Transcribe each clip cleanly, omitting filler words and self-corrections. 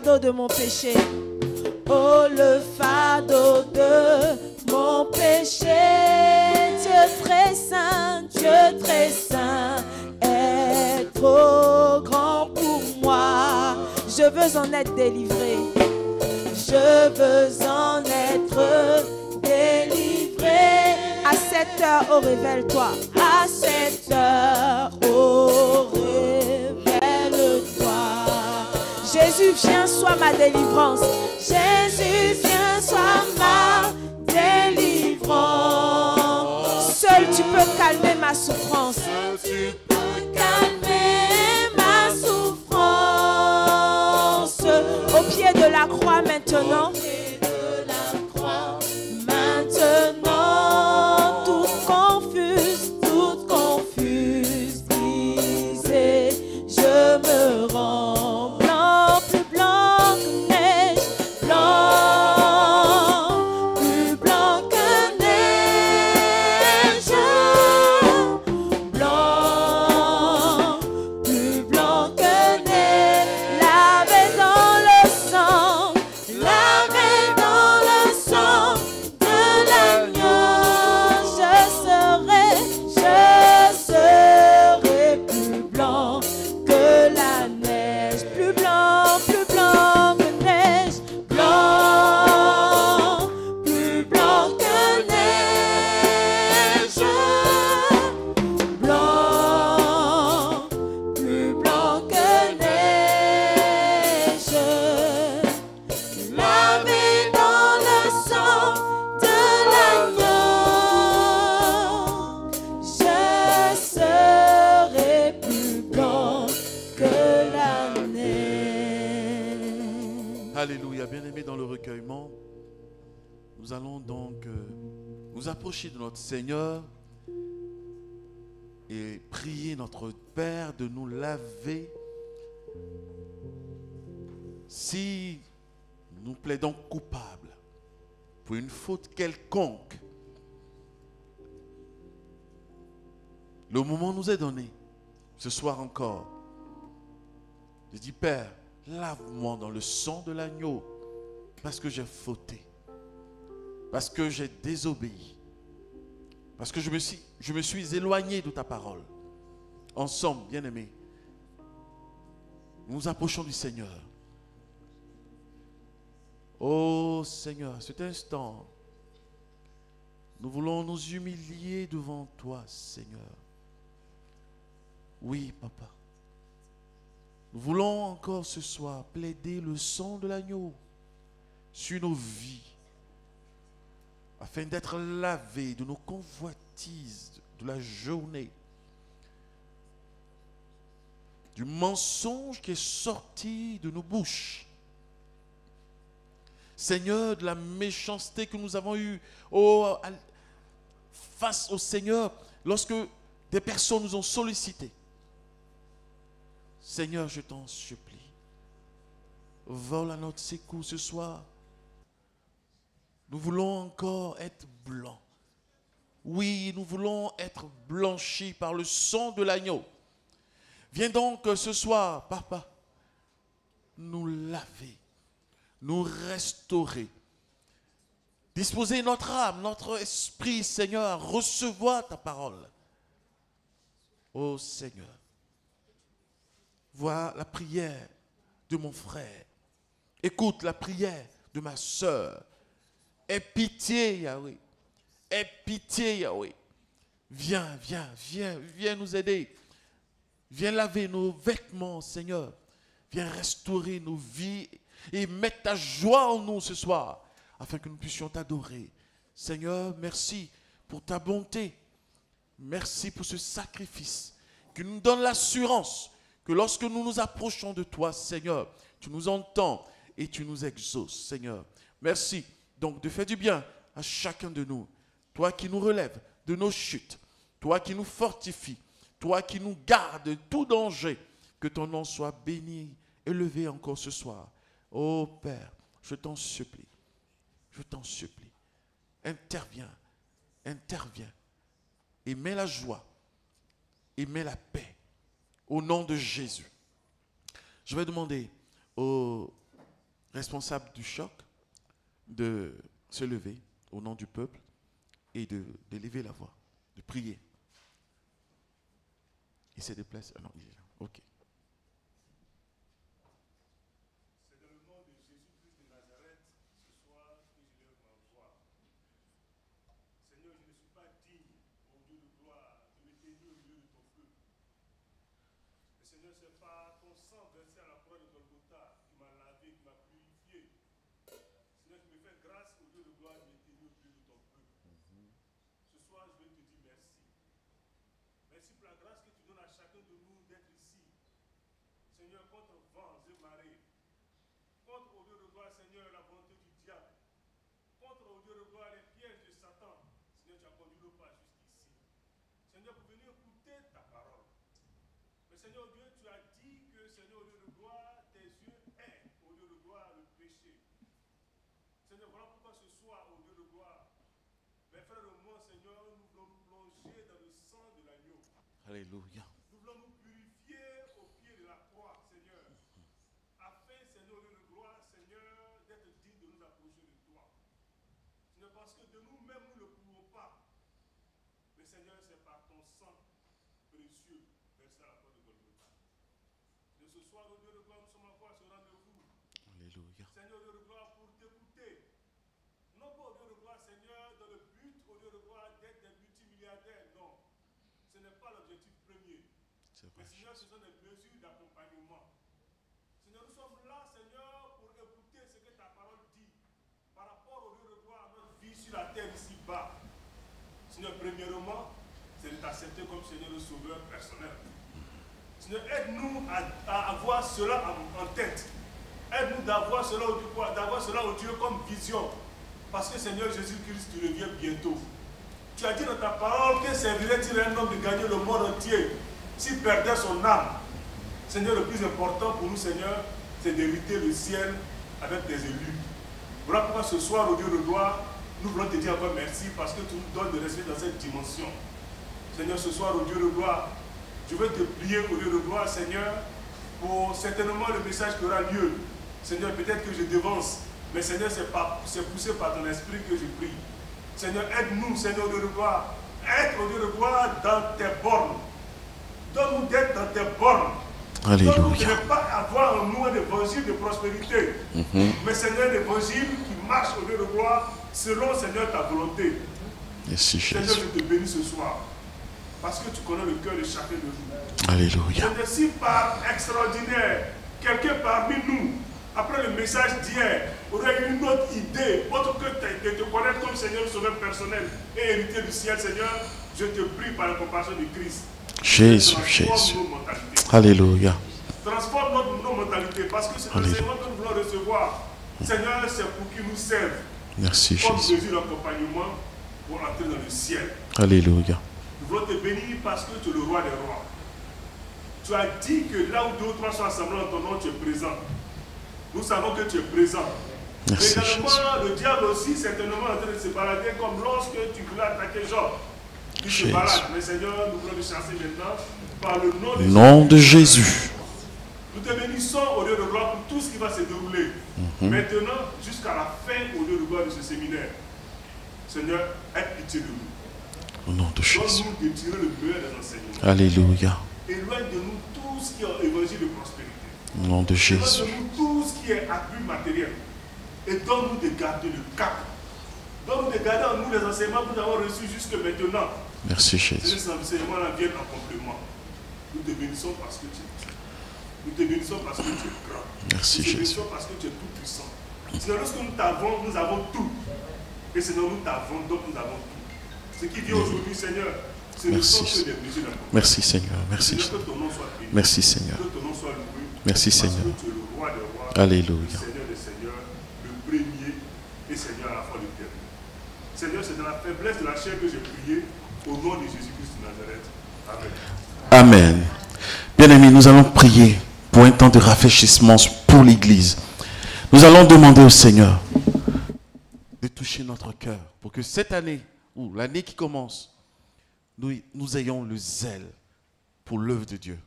fardeau de mon péché. Oh, le fardeau de mon péché. Dieu très saint, est trop grand pour moi. Je veux en être délivré. Je veux en être délivré. À cette heure, oh, révèle-toi. À cette heure, oh, révèle-toi. Jésus, viens, sois ma délivrance. Jésus, viens, sois ma délivrance. Seul tu peux calmer ma souffrance. Seul tu peux calmer ma souffrance. Au pied de la croix maintenant. Maintenant, toute confuse, brisée, je me rends blanc, plus blanc que neige, plus blanc que neige, plus blanc que neige, lavé dans le sang de l'agneau, je serai plus blanc que la neige, plus blanc que neige, plus blanc que neige, plus blanc que neige, lavé dans le sang de l'agneau, je serai plus blanc que la neige. Alléluia, bien-aimés dans le recueillement, nous allons donc nous approcher de notre Seigneur et prier notre Père de nous laver. Si nous plaidons coupables pour une faute quelconque, le moment nous est donné, ce soir encore. Je dis, Père, lave-moi dans le sang de l'agneau, parce que j'ai fauté, parce que j'ai désobéi, parce que je me suis éloigné de ta parole. Ensemble, bien-aimés, nous nous approchons du Seigneur. Oh Seigneur, à cet instant, nous voulons nous humilier devant toi, Seigneur. Oui, Papa. Nous voulons encore ce soir plaider le sang de l'agneau sur nos vies, afin d'être lavés de nos convoitises de la journée, du mensonge qui est sorti de nos bouches. Seigneur, de la méchanceté que nous avons eue face au Seigneur lorsque des personnes nous ont sollicités. Seigneur, je t'en supplie, vole à notre secours ce soir. Nous voulons encore être blancs. Oui, nous voulons être blanchis par le sang de l'agneau. Viens donc ce soir, Papa, nous laver, nous restaurer. Disposer notre âme, notre esprit, Seigneur, à recevoir ta parole. Oh Seigneur, vois la prière de mon frère. Écoute la prière de ma sœur. Aie pitié, Yahweh. Aie pitié, Yahweh. Viens nous aider. Viens laver nos vêtements, Seigneur. Viens restaurer nos vies et mettre ta joie en nous ce soir, afin que nous puissions t'adorer. Seigneur, merci pour ta bonté. Merci pour ce sacrifice qui nous donne l'assurance que lorsque nous nous approchons de toi, Seigneur, tu nous entends et tu nous exauces, Seigneur. Merci donc de faire du bien à chacun de nous. Toi qui nous relèves de nos chutes, toi qui nous fortifies, toi qui nous gardes de tout danger, que ton nom soit béni, élevé encore ce soir. Ô Père, je t'en supplie, interviens, et mets la joie, et mets la paix, au nom de Jésus. Je vais demander aux responsable du choc de se lever au nom du peuple et d'élever la voix, de prier. Il se déplace. Ah non, il est là. Ok. C'est dans le nom de Jésus-Christ de Nazareth, ce soir, que je lève ma voix. Seigneur, je ne suis pas digne, mon Dieu de gloire, de me tenir au milieu de ton peuple. Mais Seigneur, c'est pas ton sang versé à la croix de Golgotha qui m'a lavé, qui m'a purifié. Seigneur, tu me fais grâce, au Dieu de gloire, de me tenir au milieu de ton peuple. Ce soir, je vais te dire merci. Merci pour la grâce que tu donnes à chacun de nous d'être ici. Seigneur, contre vents et marées. Contre, au Dieu de gloire, Seigneur, la volonté du diable. Contre, au Dieu de gloire, les pièges de Satan. Seigneur, tu as conduit nos pas jusqu'ici. Seigneur, pour venir écouter ta parole. Mais Seigneur Dieu, tu as dit que, Seigneur, au Dieu de gloire, tes yeux aiment, au Dieu de gloire, le péché. Seigneur, voilà pourquoi ce soir, au Dieu de gloire, mes frères et moi, Seigneur, nous voulons nous plonger dans le sang de l'agneau. Alléluia. Nous voulons nous purifier au pied de la croix, Seigneur. Afin, Seigneur, de gloire, Seigneur, d'être digne de nous approcher de toi. Seigneur, parce que de nous-mêmes, nous ne le pouvons pas. Mais Seigneur, c'est par ton sang précieux versé à la croix de Golgotha. De ce soir, au Dieu de gloire, nous sommes encore à ce rendez-vous. Alléluia. Seigneur, au Dieu de gloire, pour t'écouter. Non pas au Dieu de gloire, Seigneur, dans le but, au Dieu de gloire, d'être des multimilliardaires. Non. Ce n'est pas l'objectif premier. Mais Seigneur, ce sont des mesures d'accompagnement. Seigneur, nous sommes là, Seigneur, pour écouter ce que ta parole dit par rapport au Dieu de gloire à notre vie sur la terre ici-bas. Seigneur, premièrement, c'est de t'accepter comme Seigneur le Sauveur personnel. Seigneur, aide-nous à avoir cela en tête. Aide-nous d'avoir cela au Dieu comme vision. Parce que Seigneur Jésus-Christ, tu reviens bientôt. Tu as dit dans ta parole que servirait-il un homme de gagner le monde entier s'il perdait son âme. Seigneur, le plus important pour nous, Seigneur, c'est d'hériter le ciel avec tes élus. Voilà pourquoi ce soir, au Dieu de gloire, nous voulons te dire encore merci parce que tu nous donnes de rester dans cette dimension. Seigneur, ce soir, au Dieu de gloire, je veux te prier, au Dieu de gloire, Seigneur, pour certainement le message qui aura lieu. Seigneur, peut-être que je devance, mais Seigneur, c'est poussé par ton esprit que je prie. Seigneur, aide-nous, Seigneur, au Dieu de gloire. Aide, au Dieu de gloire, dans tes bornes. Donne-nous d'être dans tes bornes. Alléluia. Donne-nous de ne pas avoir en nous un évangile de prospérité. Mais Seigneur, un évangile qui marche, au Dieu de gloire, selon, Seigneur, ta volonté. Merci, Seigneur, Jésus. je te bénis ce soir. Parce que tu connais le cœur de chacun de nous. Alléluia. Seigneur, si par extraordinaire, quelqu'un parmi nous, après le message d'hier, aurait eu une autre idée, autre que de te connaître comme Seigneur Sauveur personnel et héritier du ciel, Seigneur, je te prie par la compassion de Christ. Jésus, Transforme Jésus. nos mentalités. Alléluia. Transforme nos mentalités parce que c'est l'enseignement que nous voulons recevoir. Seigneur, c'est pour qu'il nous serve Merci, comme Jésus. mesure d'accompagnement pour entrer dans le ciel. Alléluia. Nous voulons te bénir parce que tu es le roi des rois. Tu as dit que là où deux ou trois sont assemblés en ton nom, tu es présent. Nous savons que tu es présent. Merci, Mais Jésus. également, le diable aussi, certainement, en train de se balader comme lorsque tu voulais attaquer Job. Il se Jésus. balade. Mais Seigneur, nous voulons le chasser maintenant par le nom de Nom de Jésus. Nous te bénissons au Dieu de gloire pour tout ce qui va se dérouler. Maintenant, jusqu'à la fin au Dieu de gloire de ce séminaire. Seigneur, aie pitié de nous. Au nom de Jésus. Donne-nous de tirer le meilleur des enseignements. Alléluia. Éloigne de nous tout ce qui est évangile de prospérité. Au nom de Jésus. Donne-nous tout ce qui est appui matériel. Et donne-nous de garder le cap. Donne-nous de garder en nous les enseignements que nous avons reçus jusque maintenant. Merci, Que Jésus. ces enseignements-là viennent en complément. Nous te bénissons parce que tu es Dieu. Nous te bénissons parce que tu es grand. Merci, Nous te Jésus. bénissons parce que tu es tout puissant. Seigneur, lorsque nous t'avons, nous avons tout. Et Seigneur, nous t'avons, donc nous avons tout. Ce qui vient aujourd'hui, Seigneur, ce ne sont que des mesures d'accompagnement. Merci, Seigneur. Merci. Seigneur, que ton nom soit béni. Merci, Seigneur. Que ton nom soit loué. Merci, Seigneur. Parce que tu es le roi des rois. Alléluia. Le Seigneur des seigneurs, le premier et Seigneur à la fois l'éternel. Seigneur, c'est dans la faiblesse de la chair que j'ai prié au nom de Jésus-Christ de Nazareth. Amen. Amen. Bien-aimés, nous allons prier pour un temps de rafraîchissement pour l'Église. Nous allons demander au Seigneur de toucher notre cœur pour que cette année, ou l'année qui commence, nous ayons le zèle pour l'œuvre de Dieu.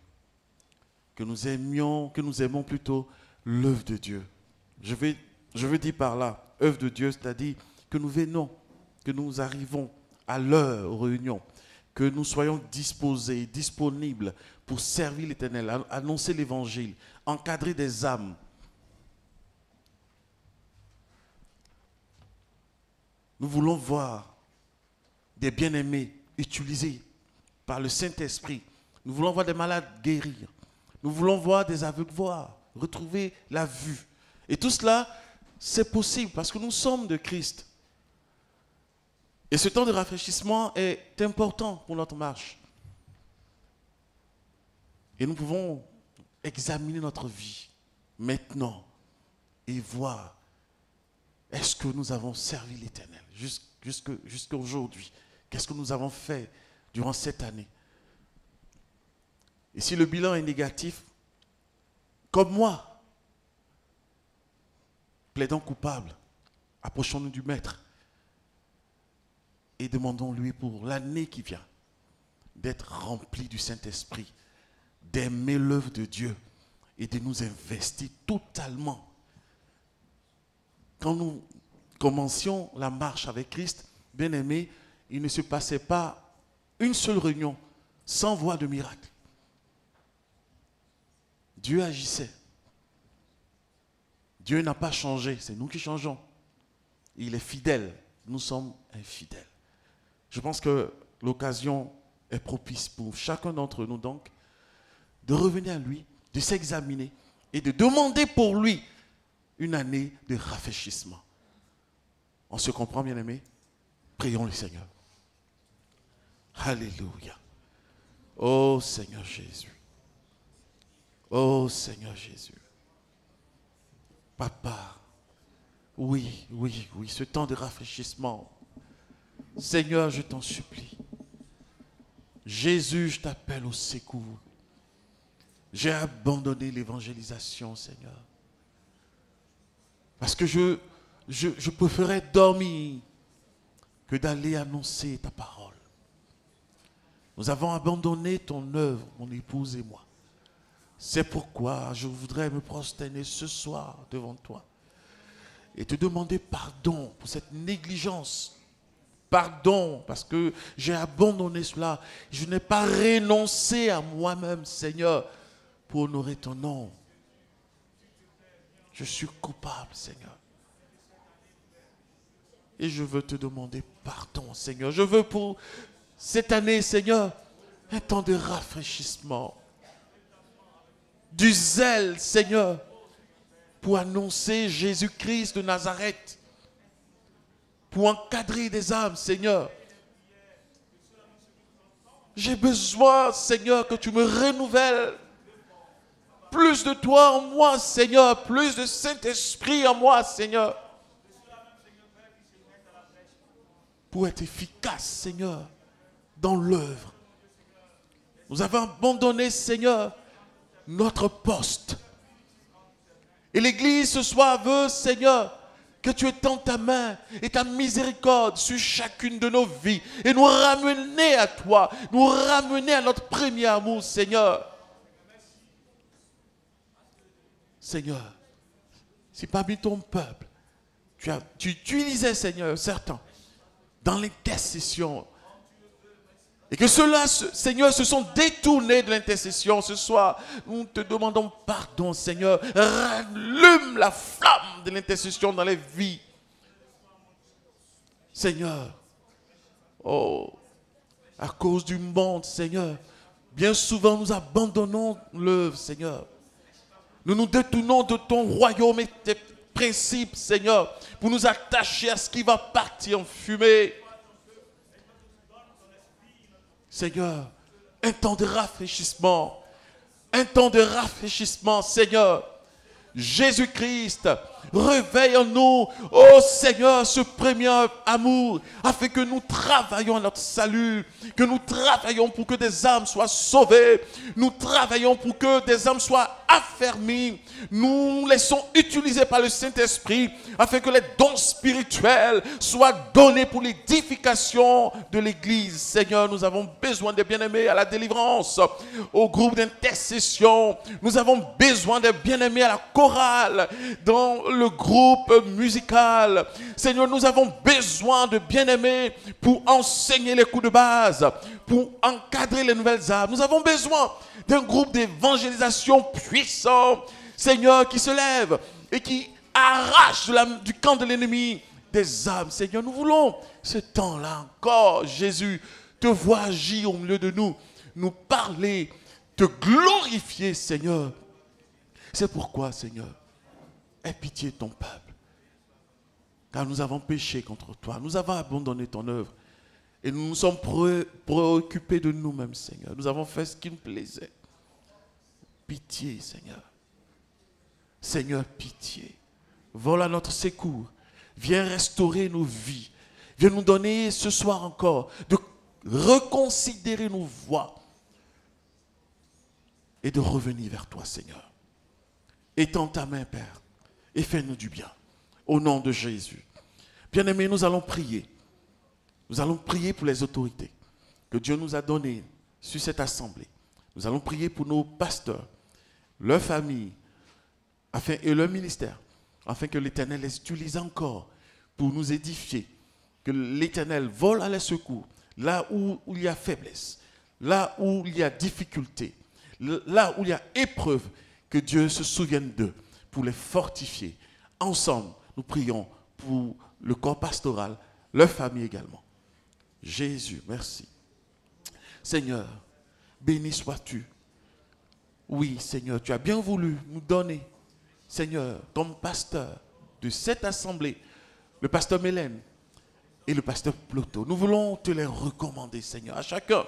Que nous aimons plutôt l'œuvre de Dieu Je veux dire par là, œuvre de Dieu, c'est-à-dire que nous venons, que nous arrivons à l'heure aux réunions, que nous soyons disposés, disponibles pour servir l'Éternel, annoncer l'Évangile, encadrer des âmes. Nous voulons voir des bien-aimés utilisés par le Saint-Esprit. Nous voulons voir des malades guérir. Nous voulons voir des aveugles voir, retrouver la vue. Et tout cela, c'est possible parce que nous sommes de Christ. Et ce temps de rafraîchissement est important pour notre marche. Et nous pouvons examiner notre vie maintenant et voir est-ce que nous avons servi l'Éternel jusqu'à aujourd'hui. Qu'est-ce que nous avons fait durant cette année? Et si le bilan est négatif, comme moi, plaidons coupable, approchons-nous du Maître et demandons-lui pour l'année qui vient d'être rempli du Saint-Esprit, d'aimer l'œuvre de Dieu et de nous investir totalement. Quand nous commencions la marche avec Christ, bien aimé, il ne se passait pas une seule réunion sans voir de miracle. Dieu agissait. Dieu n'a pas changé, c'est nous qui changeons. Il est fidèle, nous sommes infidèles. Je pense que l'occasion est propice pour chacun d'entre nous donc de revenir à lui, de s'examiner et de demander pour lui une année de rafraîchissement. On se comprend, bien aimé? Prions le Seigneur. Alléluia. Oh Seigneur Jésus. Oh Seigneur Jésus. Papa, oui, ce temps de rafraîchissement. Seigneur, je t'en supplie. Jésus, je t'appelle au secours. J'ai abandonné l'évangélisation, Seigneur. Parce que je préférais dormir que d'aller annoncer ta parole. Nous avons abandonné ton œuvre, mon épouse et moi. C'est pourquoi je voudrais me prosterner ce soir devant toi et te demander pardon pour cette négligence. Pardon, parce que j'ai abandonné cela. Je n'ai pas renoncé à moi-même, Seigneur, pour honorer ton nom. Je suis coupable, Seigneur. Et je veux te demander pardon, Seigneur. Je veux pour cette année, Seigneur, un temps de rafraîchissement. Du zèle, Seigneur, pour annoncer Jésus-Christ de Nazareth. Pour encadrer des âmes, Seigneur. J'ai besoin, Seigneur, que tu me renouvelles. Plus de toi en moi, Seigneur. Plus de Saint-Esprit en moi, Seigneur. Pour être efficace, Seigneur, dans l'œuvre. Nous avons abandonné, Seigneur, notre poste. Et l'Église ce soir veut, Seigneur, que tu étends ta main et ta miséricorde sur chacune de nos vies et nous ramener à toi, nous ramener à notre premier amour, Seigneur. Seigneur, si parmi ton peuple, tu utilisais, Seigneur, certains, dans l'intercession, et que ceux-là, Seigneur, se sont détournés de l'intercession ce soir, nous te demandons pardon, Seigneur. Rallume la flamme de l'intercession dans les vies. Seigneur, oh, à cause du monde, Seigneur, bien souvent nous abandonnons l'œuvre, Seigneur. Nous nous détournons de ton royaume et tes principes, Seigneur, pour nous attacher à ce qui va partir en fumée. Seigneur, un temps de rafraîchissement, Seigneur. Jésus-Christ, réveille en nous, oh Seigneur, ce premier amour, afin que nous travaillions à notre salut, que nous travaillions pour que des âmes soient sauvées, nous travaillons pour que des âmes soient affermis. Nous laissons utiliser par le Saint-Esprit afin que les dons spirituels soient donnés pour l'édification de l'Église. Seigneur, nous avons besoin des bien-aimés à la délivrance, au groupe d'intercession. Nous avons besoin des bien-aimés à la chorale, dans le groupe musical. Seigneur, nous avons besoin de bien-aimés pour enseigner les coups de base, pour encadrer les nouvelles âmes. Nous avons besoin d'un groupe d'évangélisation puissant, Seigneur, qui se lève et qui arrache du camp de l'ennemi des âmes. Seigneur, nous voulons ce temps-là encore, Jésus, te voir agir au milieu de nous, nous parler, te glorifier, Seigneur. C'est pourquoi, Seigneur, aie pitié de ton peuple. Car nous avons péché contre toi, nous avons abandonné ton œuvre. Et nous nous sommes préoccupés de nous-mêmes, Seigneur. Nous avons fait ce qui nous plaisait. Pitié, Seigneur. Seigneur, pitié. Voilà notre secours. Viens restaurer nos vies. Viens nous donner ce soir encore de reconsidérer nos voies et de revenir vers toi, Seigneur. Étends ta main, Père, et fais-nous du bien. Au nom de Jésus. Bien-aimés, nous allons prier. Nous allons prier pour les autorités que Dieu nous a données sur cette assemblée. Nous allons prier pour nos pasteurs, leurs familles et leur ministère, afin que l'Éternel les utilise encore pour nous édifier, que l'Éternel vole à leur secours, là où il y a faiblesse, là où il y a difficulté, là où il y a épreuve, que Dieu se souvienne d'eux pour les fortifier. Ensemble, nous prions pour le corps pastoral, leur famille également. Jésus, merci. Seigneur, béni sois-tu. Oui, Seigneur, tu as bien voulu nous donner, Seigneur, comme pasteur de cette assemblée, le pasteur Mélène et le pasteur Ploto. Nous voulons te les recommander, Seigneur. À chacun,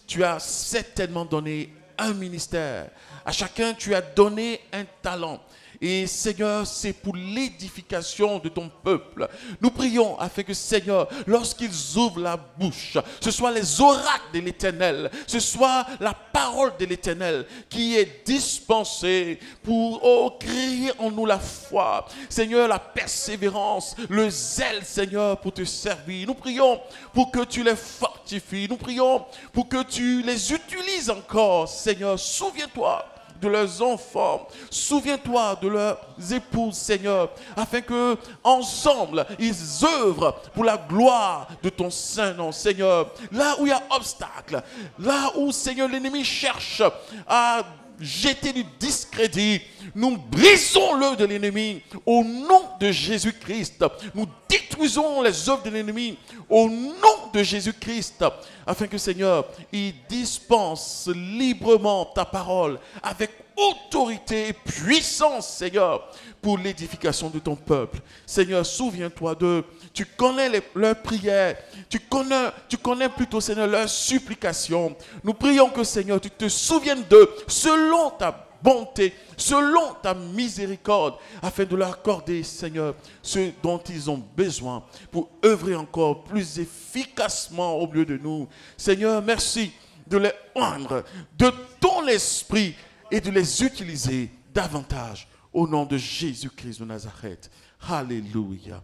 tu as certainement donné un ministère. À chacun, tu as donné un talent. Et Seigneur, c'est pour l'édification de ton peuple. Nous prions afin que Seigneur, lorsqu'ils ouvrent la bouche, ce soit les oracles de l'Éternel, ce soit la parole de l'Éternel qui est dispensée pour créer en nous la foi. Seigneur, la persévérance, le zèle, Seigneur, pour te servir. Nous prions pour que tu les fortifies. Nous prions pour que tu les utilises encore. Seigneur, souviens-toi de leurs enfants, souviens-toi de leurs épouses, Seigneur, afin que ensemble ils œuvrent pour la gloire de ton saint nom, Seigneur. Là où il y a obstacle, là où, Seigneur, l'ennemi cherche à jeter du discrédit, nous brisons-le de l'ennemi au nom de Jésus-Christ. Nous détruisons les œuvres de l'ennemi au nom de Jésus-Christ, afin que, Seigneur, il dispense librement ta parole avec autorité et puissance, Seigneur, pour l'édification de ton peuple. Seigneur, souviens-toi d'eux. Tu connais leurs prières. Tu connais plutôt, Seigneur, leurs supplications. Nous prions que, Seigneur, tu te souviennes d'eux selon ta bonté, selon ta miséricorde, afin de leur accorder, Seigneur, ce dont ils ont besoin pour œuvrer encore plus efficacement au milieu de nous. Seigneur, merci de les oindre de ton esprit et de les utiliser davantage au nom de Jésus-Christ de Nazareth. Alléluia.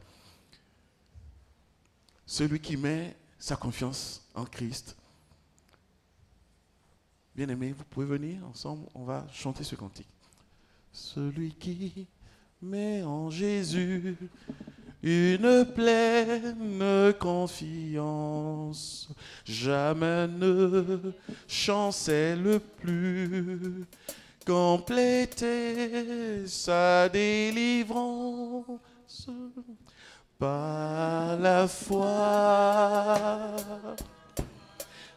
Celui qui met sa confiance en Christ. Bien-aimés, vous pouvez venir ensemble, on va chanter ce cantique. Celui qui met en Jésus une pleine confiance, jamais ne chancelle plus, compléter sa délivrance par la foi.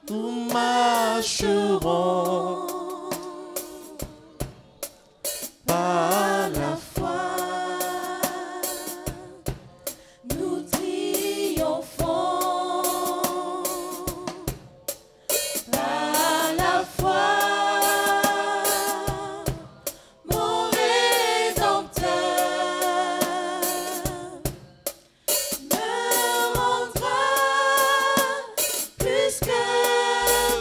Nous marcherons par la foi. Nous triomphons par la foi. Mon Rédempteur me rendra plus que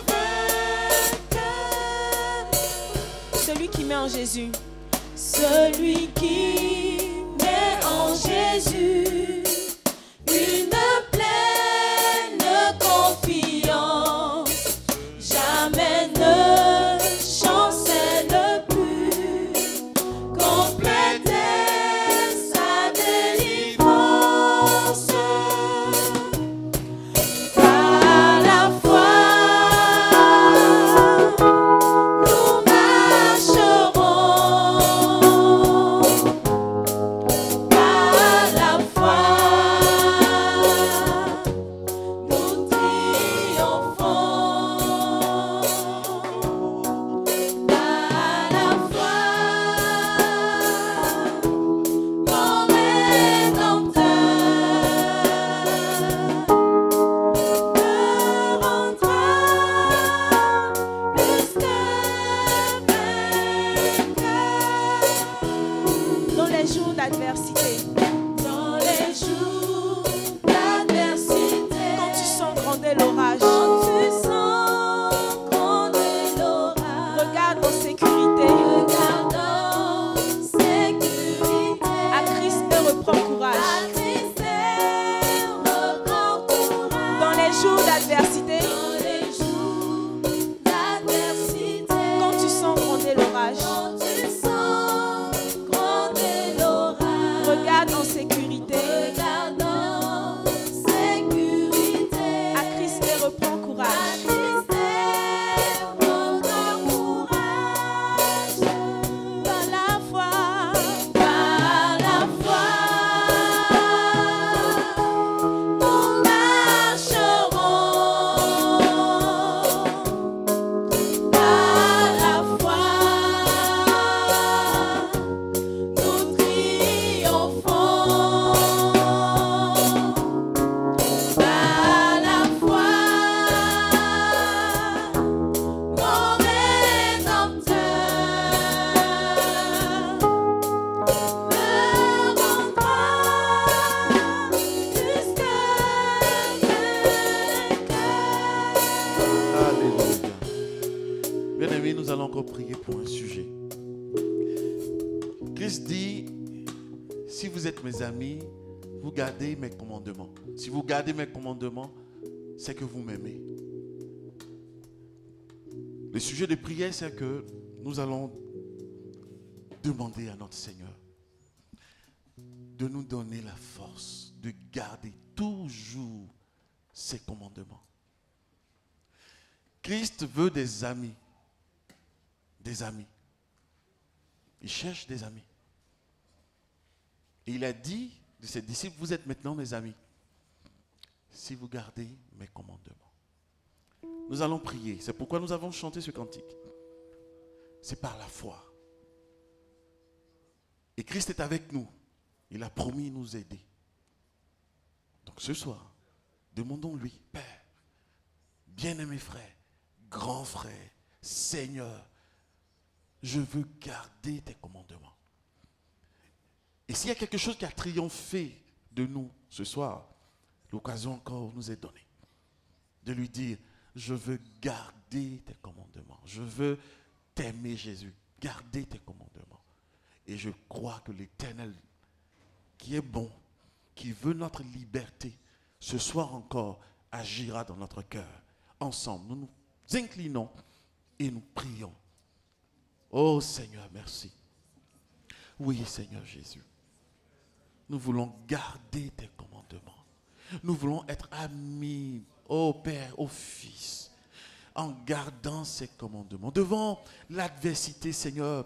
vainqueur. en Jésus. Celui qui met en Jésus une pleine confiance, jamais ne chancelle plus, complète sa délivrance. Par la foi, nous marcherons. Par la foi, nous triomphons. Par la foi, mon Rédempteur me rendra plus que vainqueur. Dans les jours d'adversité, Dans les jours d'adversité, quand tu sens gronder l'orage, quand tu sens gronder l'orage, regarde en sécurité regarde en sécurité. à Christ et reprends courage. À Christ et reprends courage. Dans les jours d'adversité, Dans les jours d'adversité, quand tu sens gronder l'orage, quand tu sens gronder l'orage, regarde en sécurité regarde en sécurité. à Christ et reprends courage. Par la foi, nous marcherons. Par la foi, nous triompherons. Par la foi, mon Rédempteur me rendra plus que vainqueur. Alléluia. Bien-aimés, nous allons encore prier pour un sujet. Christ dit, si vous êtes mes amis, vous gardez mes commandements. Si vous gardez mes commandements, c'est que vous m'aimez. Le sujet de prière, c'est que nous allons demander à notre Seigneur de nous donner la force de garder toujours ses commandements. Christ veut des amis. Des amis. Il cherche des amis. Et il a dit de ses disciples, vous êtes maintenant mes amis, si vous gardez mes commandements. Nous allons prier. C'est pourquoi nous avons chanté ce cantique. C'est par la foi. Et Christ est avec nous. Il a promis nous aider. Donc ce soir, demandons-lui, Père, bien-aimé frère, grand frère, Seigneur, je veux garder tes commandements. Et s'il y a quelque chose qui a triomphé de nous ce soir, l'occasion encore nous est donnée de lui dire, je veux garder tes commandements. Je veux t'aimer, Jésus, garder tes commandements. Et je crois que l'Éternel, qui est bon, qui veut notre liberté, ce soir encore, agira dans notre cœur. Ensemble, nous nous inclinons et nous prions. Oh Seigneur, merci. Oui, Seigneur Jésus. Nous voulons garder tes commandements. Nous voulons être amis, ô Père, ô Fils, en gardant ces commandements. Devant l'adversité, Seigneur,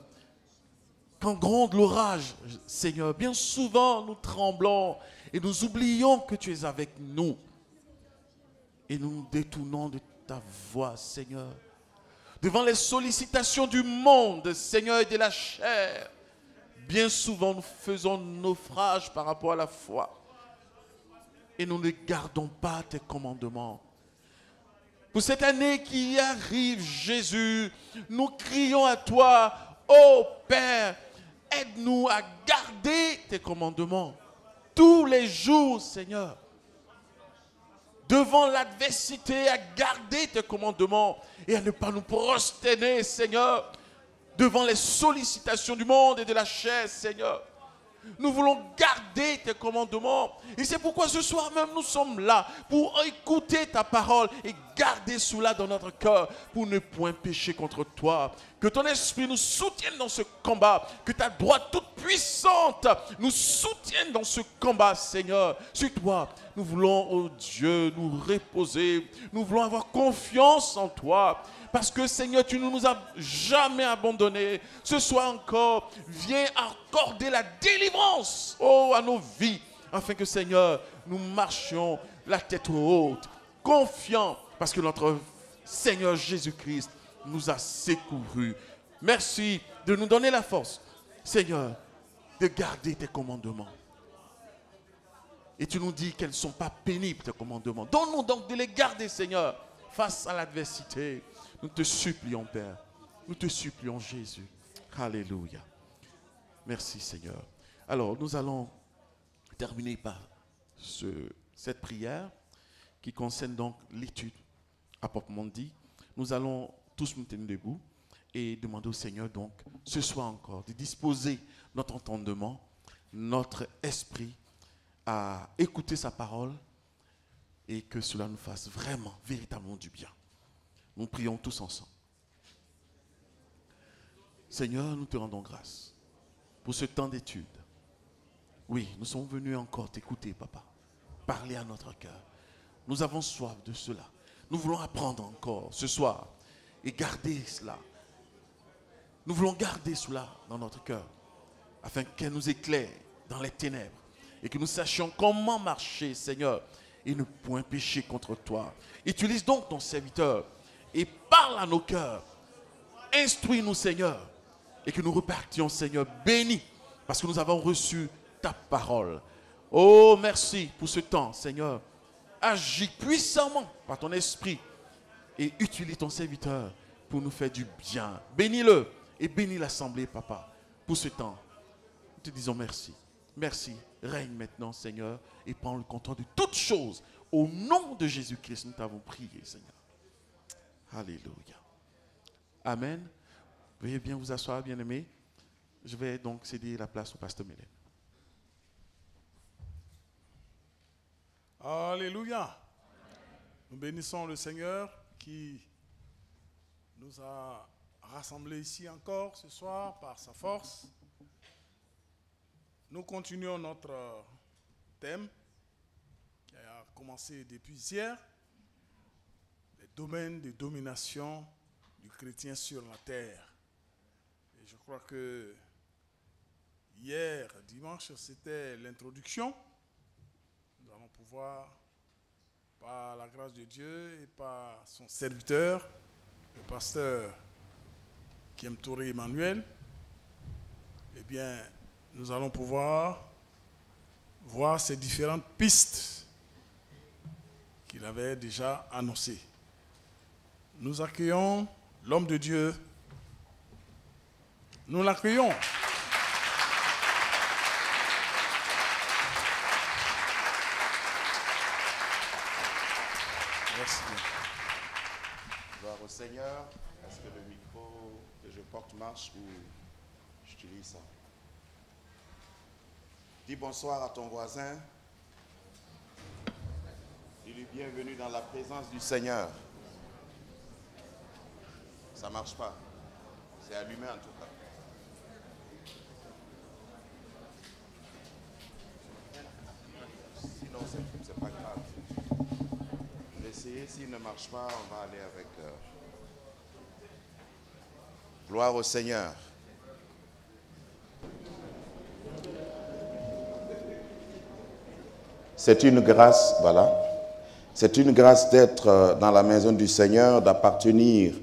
quand gronde l'orage, Seigneur, bien souvent nous tremblons et nous oublions que tu es avec nous. Et nous nous détournons de ta voix, Seigneur. Devant les sollicitations du monde, Seigneur, et de la chair, bien souvent nous faisons naufrage par rapport à la foi. Et nous ne gardons pas tes commandements. Pour cette année qui arrive, Jésus, nous crions à toi, ô Père, aide-nous à garder tes commandements tous les jours, Seigneur. Devant l'adversité, à garder tes commandements et à ne pas nous prosterner, Seigneur, devant les sollicitations du monde et de la chair, Seigneur. Nous voulons garder tes commandements. Et c'est pourquoi ce soir même nous sommes là pour écouter ta parole et garder cela dans notre cœur pour ne point pécher contre toi. Que ton esprit nous soutienne dans ce combat. Que ta droite toute puissante nous soutienne dans ce combat, Seigneur. Sur toi, nous voulons, oh Dieu, nous reposer. Nous voulons avoir confiance en toi. Parce que Seigneur, tu ne nous as jamais abandonnés. Ce soir encore, viens accorder la délivrance à nos vies. Afin que Seigneur, nous marchions la tête haute, confiants. Parce que notre Seigneur Jésus-Christ nous a secourus. Merci de nous donner la force, Seigneur, de garder tes commandements. Et tu nous dis qu'elles ne sont pas pénibles, tes commandements. Donne-nous donc de les garder, Seigneur, face à l'adversité. Nous te supplions, Père. Nous te supplions, Jésus. Alléluia. Merci, Seigneur. Alors, nous allons terminer par cette prière qui concerne donc l'étude à proprement dit. Nous allons tous nous tenir debout et demander au Seigneur, donc, ce soir encore, de disposer notre entendement, notre esprit à écouter sa parole et que cela nous fasse vraiment, véritablement du bien. Nous prions tous ensemble. Seigneur, nous te rendons grâce pour ce temps d'étude. Oui, nous sommes venus encore t'écouter, Papa. Parler à notre cœur. Nous avons soif de cela. Nous voulons apprendre encore ce soir et garder cela. Nous voulons garder cela dans notre cœur afin qu'elle nous éclaire dans les ténèbres et que nous sachions comment marcher, Seigneur, et ne point pécher contre toi. Utilise donc ton serviteur et parle à nos cœurs. Instruis-nous, Seigneur, et que nous repartions, Seigneur, bénis, parce que nous avons reçu ta parole. Oh, merci pour ce temps, Seigneur. Agis puissamment par ton esprit et utilise ton serviteur pour nous faire du bien. Bénis-le et bénis l'assemblée, Papa, pour ce temps. Nous te disons merci. Merci. Règne maintenant, Seigneur, et prends le contrôle de toutes choses. Au nom de Jésus-Christ, nous t'avons prié, Seigneur. Alléluia. Amen. Veuillez bien vous asseoir, bien-aimés. Je vais donc céder la place au pasteur Mélène. Alléluia. Nous bénissons le Seigneur qui nous a rassemblés ici encore ce soir par sa force. Nous continuons notre thème qui a commencé depuis hier, les domaines de domination du chrétien sur la terre. Et je crois que hier, dimanche, c'était l'introduction. Nous allons pouvoir, par la grâce de Dieu et par son serviteur, le pasteur Kiem Touré Emmanuel, eh bien, nous allons pouvoir voir ces différentes pistes qu'il avait déjà annoncées. Nous accueillons l'homme de Dieu. Nous l'accueillons. Merci. Gloire au Seigneur. Est-ce que le micro que je porte marche ou j'utilise ça? Dis bonsoir à ton voisin. Dis-lui bienvenue dans la présence du Seigneur. Ça ne marche pas. C'est allumé en tout cas. Sinon, c'est pas grave. L'essayer, s'il ne marche pas, on va aller avec... Gloire au Seigneur. C'est une grâce, voilà. C'est une grâce d'être dans la maison du Seigneur, d'appartenir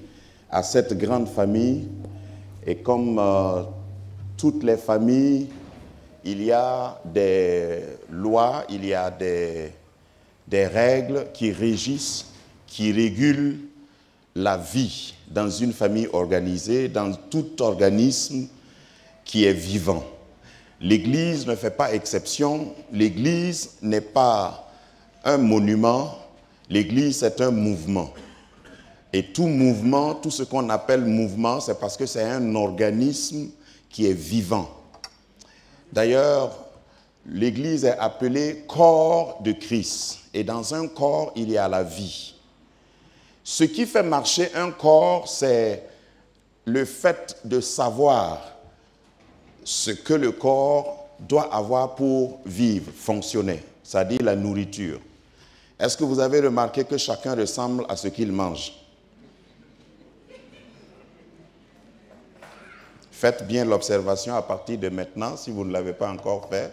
à cette grande famille. Et comme toutes les familles, il y a des lois, il y a des règles qui régissent, qui régulent la vie dans une famille organisée, dans tout organisme qui est vivant. L'Église ne fait pas exception. L'Église n'est pas un monument. L'Église est un mouvement. Et tout mouvement, tout ce qu'on appelle mouvement, c'est parce que c'est un organisme qui est vivant. D'ailleurs, l'Église est appelée corps de Christ. Et dans un corps, il y a la vie. Ce qui fait marcher un corps, c'est le fait de savoir ce que le corps doit avoir pour vivre, fonctionner, c'est-à-dire la nourriture. Est-ce que vous avez remarqué que chacun ressemble à ce qu'il mange? Faites bien l'observation à partir de maintenant, si vous ne l'avez pas encore fait.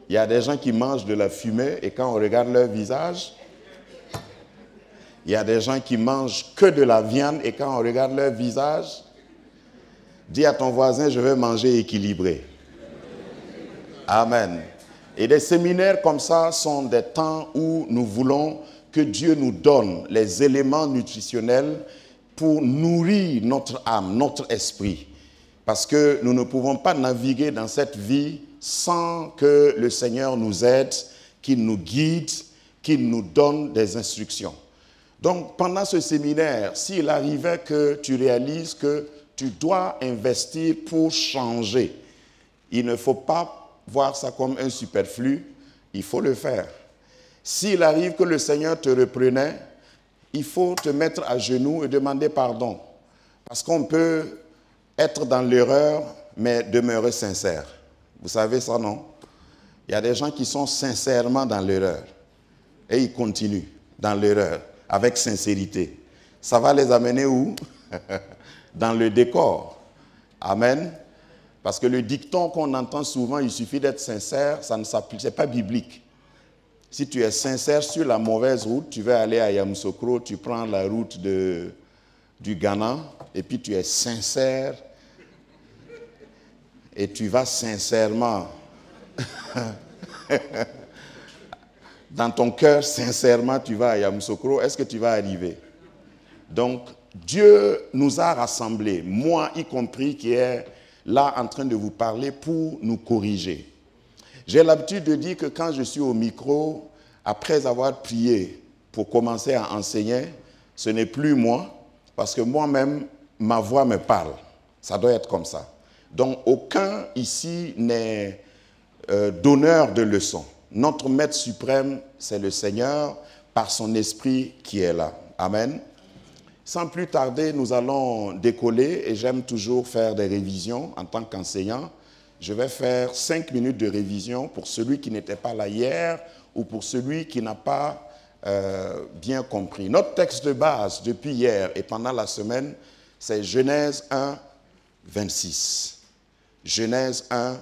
Il y a des gens qui mangent de la fumée et quand on regarde leur visage, il y a des gens qui mangent que de la viande et quand on regarde leur visage, dis à ton voisin, je vais manger équilibré. Amen. Et des séminaires comme ça sont des temps où nous voulons que Dieu nous donne les éléments nutritionnels pour nourrir notre âme, notre esprit. Parce que nous ne pouvons pas naviguer dans cette vie sans que le Seigneur nous aide, qu'il nous guide, qu'il nous donne des instructions. Donc, pendant ce séminaire, s'il arrivait que tu réalises que tu dois investir pour changer, il ne faut pas voir ça comme un superflu, il faut le faire. S'il arrive que le Seigneur te reprenait, il faut te mettre à genoux et demander pardon. Parce qu'on peut être dans l'erreur, mais demeurer sincère. Vous savez ça, non? Il y a des gens qui sont sincèrement dans l'erreur. Et ils continuent dans l'erreur, avec sincérité. Ça va les amener où? Dans le décor. Amen. Parce que le dicton qu'on entend souvent, il suffit d'être sincère, ça ne s'applique, c'est pas biblique. Si tu es sincère sur la mauvaise route, tu vas aller à Yamoussoukro, tu prends la route du Ghana, et puis tu es sincère, et tu vas sincèrement, dans ton cœur, sincèrement, tu vas à Yamoussoukro, est-ce que tu vas arriver? Donc, Dieu nous a rassemblés, moi y compris, qui est là en train de vous parler pour nous corriger. J'ai l'habitude de dire que quand je suis au micro, après avoir prié pour commencer à enseigner, ce n'est plus moi, parce que moi-même, ma voix me parle. Ça doit être comme ça. Donc, aucun ici n'est donneur de leçons. Notre Maître suprême, c'est le Seigneur, par son esprit qui est là. Amen. Sans plus tarder, nous allons décoller et j'aime toujours faire des révisions en tant qu'enseignant. Je vais faire 5 minutes de révision pour celui qui n'était pas là hier ou pour celui qui n'a pas bien compris. Notre texte de base depuis hier et pendant la semaine, c'est Genèse 1, 26. Genèse 1,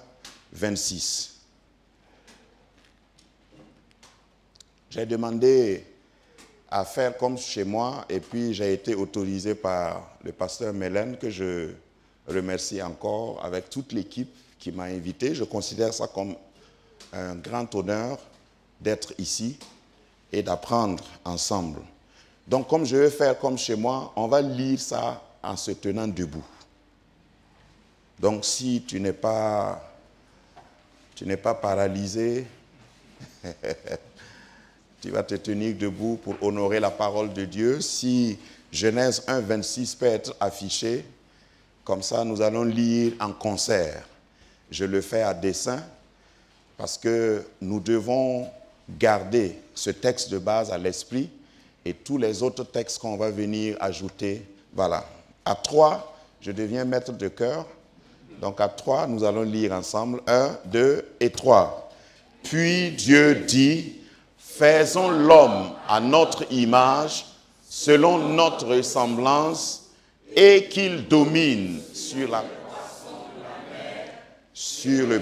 26. J'ai demandé à faire comme chez moi et puis j'ai été autorisé par le pasteur Mélène, que je remercie encore, avec toute l'équipe qui m'a invité. Je considère ça comme un grand honneur d'être ici et d'apprendre ensemble. Donc, comme je vais faire comme chez moi, on va lire ça en se tenant debout. Donc, si tu n'es pas paralysé, tu vas te tenir debout pour honorer la parole de Dieu. Si Genèse 1, 26 peut être affiché, comme ça, nous allons lire en concert. Je le fais à dessein parce que nous devons garder ce texte de base à l'esprit et tous les autres textes qu'on va venir ajouter. Voilà. À 3, je deviens maître de chœur. Donc à 3, nous allons lire ensemble. 1, 2 et 3. Puis Dieu dit, faisons l'homme à notre image, selon notre ressemblance, et qu'il domine sur la sur le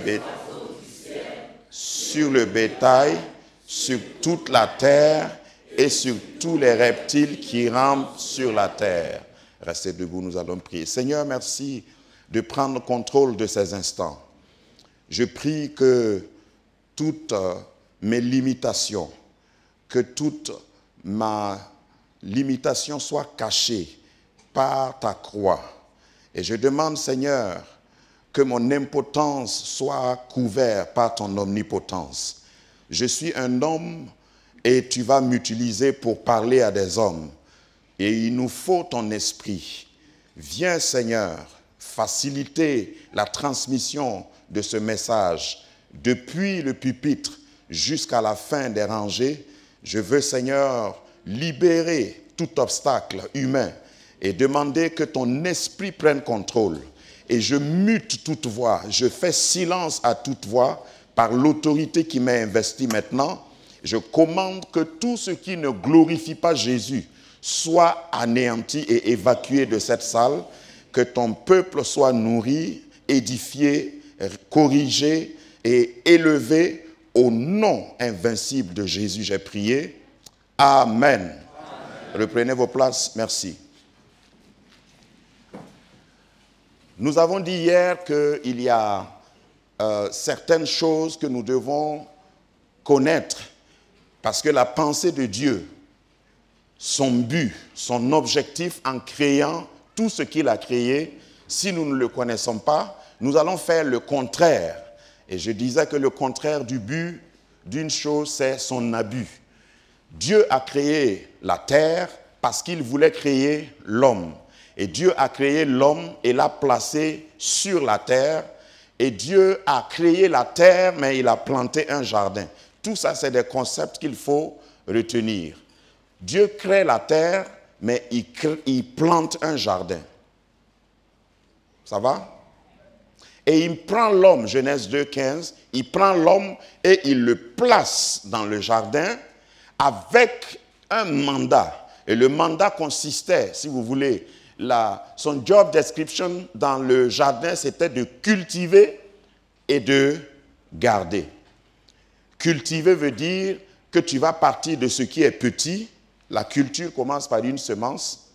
bétail, sur toute la terre et sur tous les reptiles qui rampent sur la terre. Restez debout, nous allons prier. Seigneur, merci de prendre contrôle de ces instants. Je prie que toutes mes limitations, que toute ma limitation soit cachée par ta croix. Et je demande, Seigneur, que mon impotence soit couverte par ton omnipotence. Je suis un homme et tu vas m'utiliser pour parler à des hommes. Et il nous faut ton esprit. Viens, Seigneur, faciliter la transmission de ce message depuis le pupitre jusqu'à la fin des rangées. Je veux, Seigneur, libérer tout obstacle humain et demander que ton esprit prenne contrôle. Et je mute toute voix, je fais silence à toute voix par l'autorité qui m'est investie maintenant. Je commande que tout ce qui ne glorifie pas Jésus soit anéanti et évacué de cette salle, que ton peuple soit nourri, édifié, corrigé et élevé au nom invincible de Jésus. J'ai prié. Amen. Amen. Reprenez vos places. Merci. Nous avons dit hier qu'il y a certaines choses que nous devons connaître parce que la pensée de Dieu, son but, son objectif en créant tout ce qu'il a créé, si nous ne le connaissons pas, nous allons faire le contraire. Et je disais que le contraire du but d'une chose, c'est son abus. Dieu a créé la terre parce qu'il voulait créer l'homme. Et Dieu a créé l'homme et l'a placé sur la terre. Et Dieu a créé la terre, mais il a planté un jardin. Tout ça, c'est des concepts qu'il faut retenir. Dieu crée la terre, mais il plante un jardin. Ça va? Et il prend l'homme, Genèse 2,15, il prend l'homme et il le place dans le jardin avec un mandat. Et le mandat consistait, si vous voulez, son job description dans le jardin, c'était de cultiver et de garder. Cultiver veut dire que tu vas partir de ce qui est petit. La culture commence par une semence,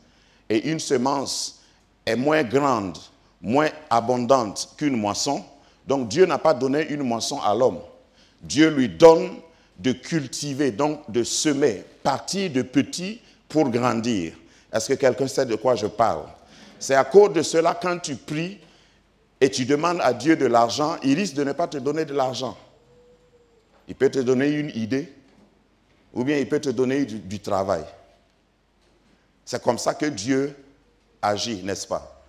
et une semence est moins grande, moins abondante qu'une moisson. Donc Dieu n'a pas donné une moisson à l'homme. Dieu lui donne de cultiver, donc de semer, partir de petit pour grandir. Est-ce que quelqu'un sait de quoi je parle? C'est à cause de cela, quand tu pries et tu demandes à Dieu de l'argent, il risque de ne pas te donner de l'argent. Il peut te donner une idée, ou bien il peut te donner du travail. C'est comme ça que Dieu agit, n'est-ce pas?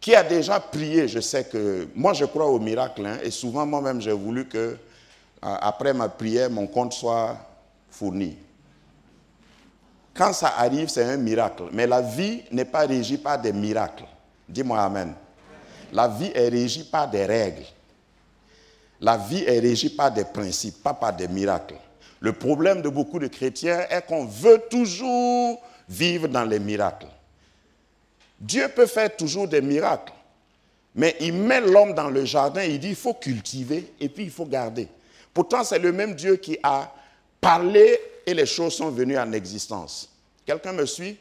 Qui a déjà prié? Je sais que, moi je crois au miracle, hein, et souvent moi-même j'ai voulu que, après ma prière, mon compte soit fourni. Quand ça arrive, c'est un miracle. Mais la vie n'est pas régie par des miracles. Dis-moi amen. La vie est régie par des règles. La vie est régie par des principes, pas par des miracles. Le problème de beaucoup de chrétiens est qu'on veut toujours vivre dans les miracles. Dieu peut faire toujours des miracles, mais il met l'homme dans le jardin, il dit il faut cultiver et puis il faut garder. Pourtant, c'est le même Dieu qui a parlé et les choses sont venues en existence. Quelqu'un me suit?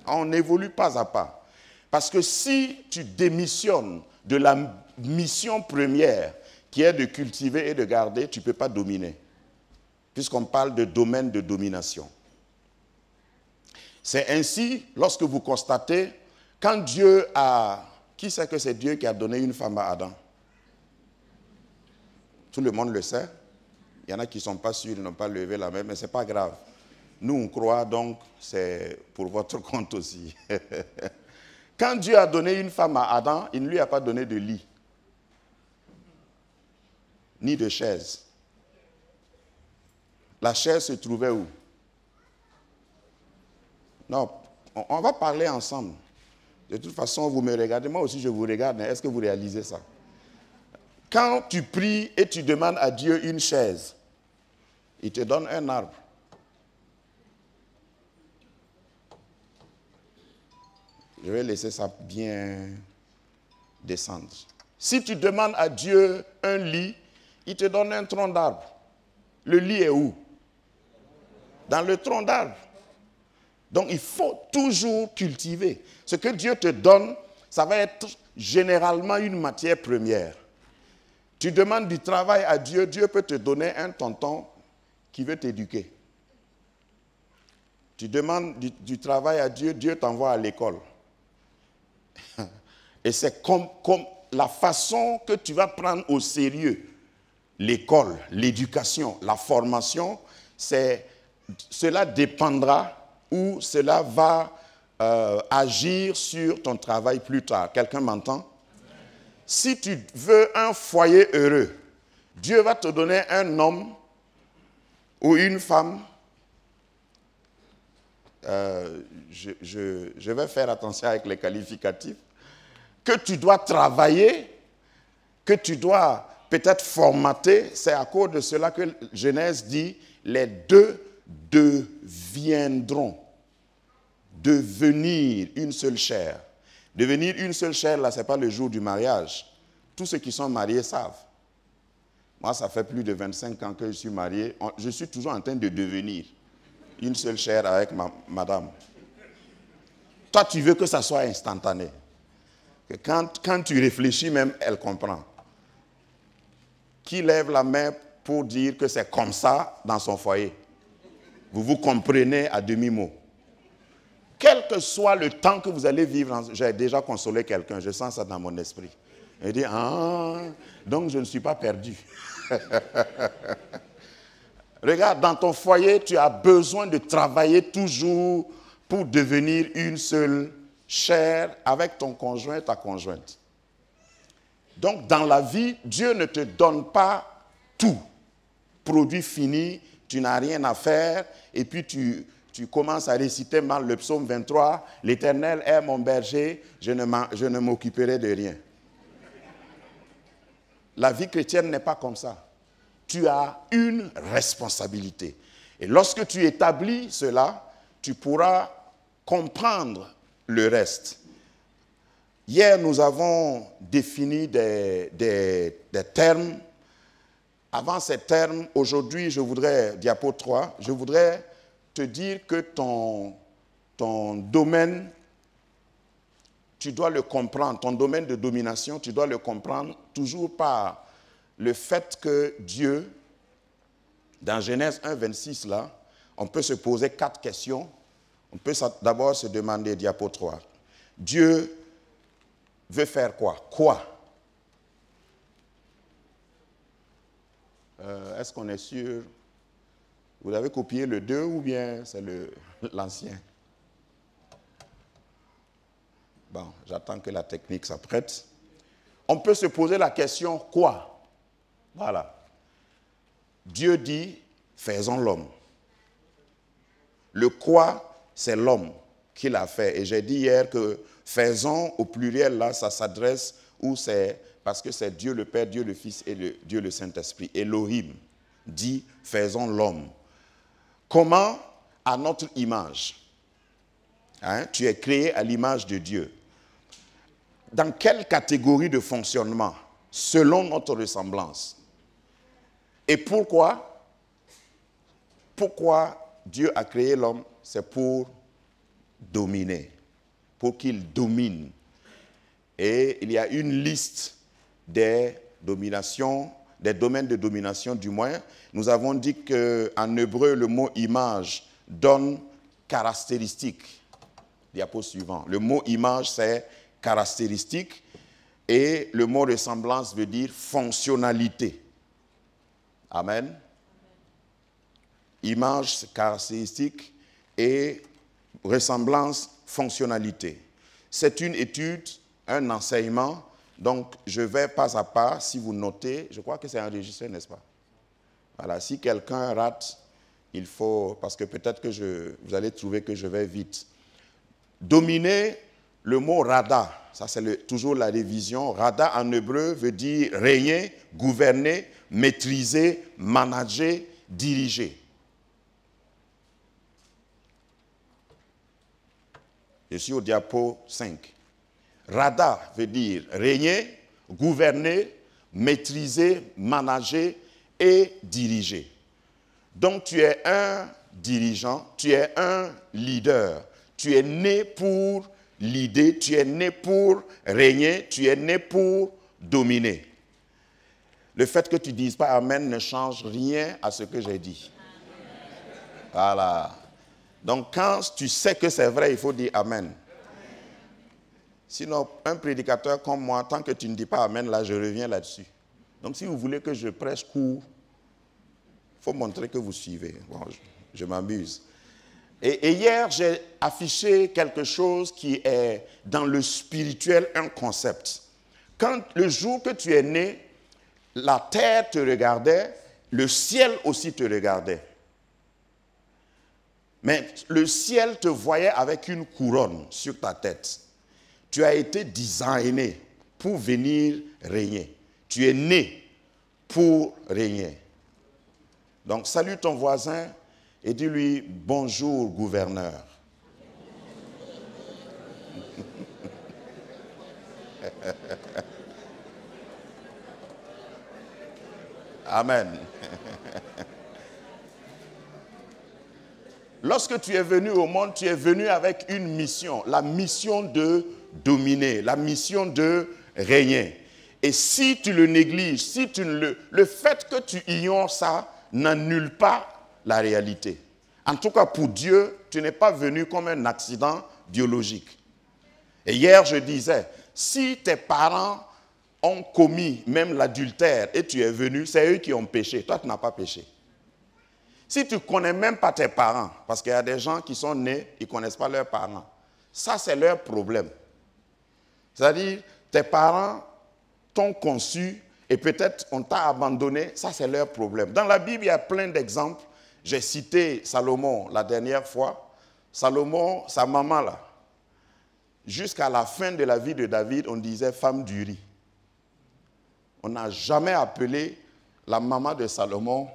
On évolue pas à pas. Parce que si tu démissionnes de la mission première qui est de cultiver et de garder, tu ne peux pas dominer. Puisqu'on parle de domaine de domination. C'est ainsi, lorsque vous constatez, quand Dieu a... Qui sait que c'est Dieu qui a donné une femme à Adam? Tout le monde le sait. Il y en a qui ne sont pas sûrs, ils n'ont pas levé la main, mais ce n'est pas grave. Nous, on croit, donc c'est pour votre compte aussi. Quand Dieu a donné une femme à Adam, il ne lui a pas donné de lit, ni de chaise. La chaise se trouvait où? Non, on va parler ensemble. De toute façon, vous me regardez, moi aussi je vous regarde. Est-ce que vous réalisez ça? Quand tu pries et tu demandes à Dieu une chaise, il te donne un arbre. Je vais laisser ça bien descendre. Si tu demandes à Dieu un lit, il te donne un tronc d'arbre. Le lit est où? Dans le tronc d'arbre. Donc il faut toujours cultiver. Ce que Dieu te donne, ça va être généralement une matière première. Tu demandes du travail à Dieu, Dieu peut te donner un tonton qui veut t'éduquer. Tu demandes du travail à Dieu, Dieu t'envoie à l'école. Et c'est comme la façon que tu vas prendre au sérieux l'école, l'éducation, la formation, c'est cela dépendra ou cela va agir sur ton travail plus tard. Quelqu'un m'entend? Si tu veux un foyer heureux, Dieu va te donner un homme ou une femme. Je vais faire attention avec les qualificatifs. Que tu dois travailler, que tu dois peut-être formater. C'est à cause de cela que Genèse dit, les deux deviendront. Devenir une seule chair. Devenir une seule chair, là, ce n'est pas le jour du mariage. Tous ceux qui sont mariés savent. Moi, ça fait plus de 25 ans que je suis marié. Je suis toujours en train de devenir une seule chair avec madame. Toi, tu veux que ça soit instantané. Que quand tu réfléchis même, elle comprend. Qui lève la main pour dire que c'est comme ça dans son foyer? Vous vous comprenez à demi-mot. Quel que soit le temps que vous allez vivre, j'ai déjà consolé quelqu'un, je sens ça dans mon esprit. Il dit, donc je ne suis pas perdu. Regarde, dans ton foyer, tu as besoin de travailler toujours pour devenir une seule chair avec ton conjoint, ta conjointe. Donc, dans la vie, Dieu ne te donne pas tout. Produit fini, tu n'as rien à faire, et puis tu commences à réciter mal le psaume 23, « L'Éternel est mon berger, je ne m'occuperai de rien. » La vie chrétienne n'est pas comme ça. Tu as une responsabilité. Et lorsque tu établis cela, tu pourras comprendre le reste. Hier, nous avons défini des termes. Avant ces termes, aujourd'hui, diapo 3, je voudrais te dire que ton domaine, tu dois le comprendre. Ton domaine de domination, tu dois le comprendre toujours par le fait que Dieu, dans Genèse 1, 26, là, on peut se poser 4 questions. On peut d'abord se demander, diapo 3, Dieu veut faire quoi? Quoi? Est-ce qu'on est sûr? Vous avez copié le 2 ou bien c'est l'ancien? Bon, j'attends que la technique s'apprête. On peut se poser la question, quoi? Voilà. Dieu dit, faisons l'homme. Le quoi, c'est l'homme qui l'a fait. Et j'ai dit hier que faisons au pluriel, là, ça s'adresse où c'est, parce que c'est Dieu le Père, Dieu le Fils et Dieu le Saint-Esprit. Elohim dit, faisons l'homme. Comment? À notre image. Hein? Tu es créé à l'image de Dieu. Dans quelle catégorie de fonctionnement? Selon notre ressemblance. Et pourquoi? Pourquoi Dieu a créé l'homme? C'est pour dominer, pour qu'il domine. Et il y a une liste des dominations, des domaines de domination du moins. Nous avons dit qu'en hébreu, le mot image donne caractéristique. Diapo suivant. Le mot image, c'est caractéristique. Et le mot ressemblance veut dire fonctionnalité. Amen. Image, c'est caractéristique et ressemblance, fonctionnalité. C'est une étude, un enseignement. Donc, je vais pas à pas, si vous notez, je crois que c'est enregistré, n'est-ce pas? Voilà, si quelqu'un rate, il faut, parce que peut-être que vous allez trouver que je vais vite. Dominer, le mot rada, ça c'est toujours la révision. Rada en hébreu veut dire régner, gouverner, maîtriser, manager, diriger. Je suis au diapo 5. Rada veut dire régner, gouverner, maîtriser, manager et diriger. Donc tu es un dirigeant, tu es un leader. Tu es né pour l'idée, tu es né pour régner, tu es né pour dominer. Le fait que tu ne dises pas Amen ne change rien à ce que j'ai dit. Voilà. Donc quand tu sais que c'est vrai, il faut dire Amen. Sinon, un prédicateur comme moi, tant que tu ne dis pas Amen, là, je reviens là-dessus. Donc si vous voulez que je prêche court, il faut montrer que vous suivez. Bon, je m'amuse. Et hier, j'ai affiché quelque chose qui est dans le spirituel, un concept. Quand le jour que tu es né, la terre te regardait, le ciel aussi te regardait. Mais le ciel te voyait avec une couronne sur ta tête. Tu as été designé pour venir régner. Tu es né pour régner. Donc, salue ton voisin et dis-lui bonjour, gouverneur. Amen. Lorsque tu es venu au monde, tu es venu avec une mission, la mission de dominer, la mission de régner. Et si tu le négliges, si tu le fait que tu ignores ça, n'annule pas la réalité. En tout cas, pour Dieu, tu n'es pas venu comme un accident biologique. Et hier, je disais, si tes parents ont commis même l'adultère et tu es venu, c'est eux qui ont péché. Toi, tu n'as pas péché. Si tu ne connais même pas tes parents, parce qu'il y a des gens qui sont nés, ils ne connaissent pas leurs parents. Ça, c'est leur problème. C'est-à-dire, tes parents t'ont conçu et peut-être on t'a abandonné, ça c'est leur problème. Dans la Bible, il y a plein d'exemples. J'ai cité Salomon la dernière fois. Salomon, sa maman là, jusqu'à la fin de la vie de David, on disait femme d'Uri. On n'a jamais appelé la maman de Salomon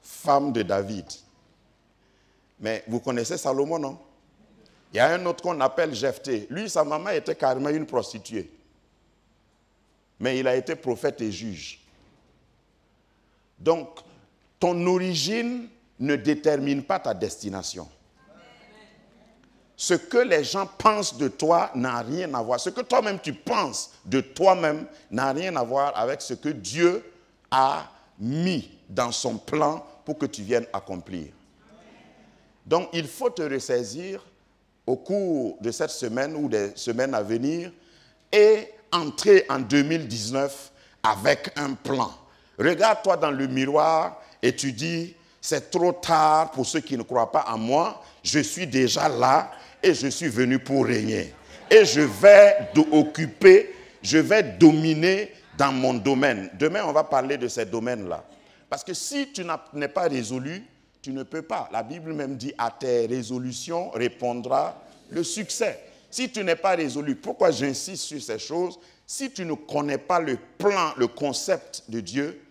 femme de David. Mais vous connaissez Salomon, non? Il y a un autre qu'on appelle Jephthé. Lui, sa maman était carrément une prostituée. Mais il a été prophète et juge. Donc, ton origine ne détermine pas ta destination. Ce que les gens pensent de toi n'a rien à voir. Ce que toi-même tu penses de toi-même n'a rien à voir avec ce que Dieu a mis dans son plan pour que tu viennes accomplir. Donc, il faut te ressaisir au cours de cette semaine ou des semaines à venir et entrer en 2019 avec un plan. Regarde-toi dans le miroir et tu dis, c'est trop tard pour ceux qui ne croient pas en moi, je suis déjà là et je suis venu pour régner. Et je vais occuper, je vais dominer dans mon domaine. Demain, on va parler de ces domaines-là. Parce que si tu n'es pas résolu, tu ne peux pas. La Bible même dit, à tes résolutions répondra le succès. Si tu n'es pas résolu, pourquoi j'insiste sur ces choses? Si tu ne connais pas le plan, le concept de Dieu,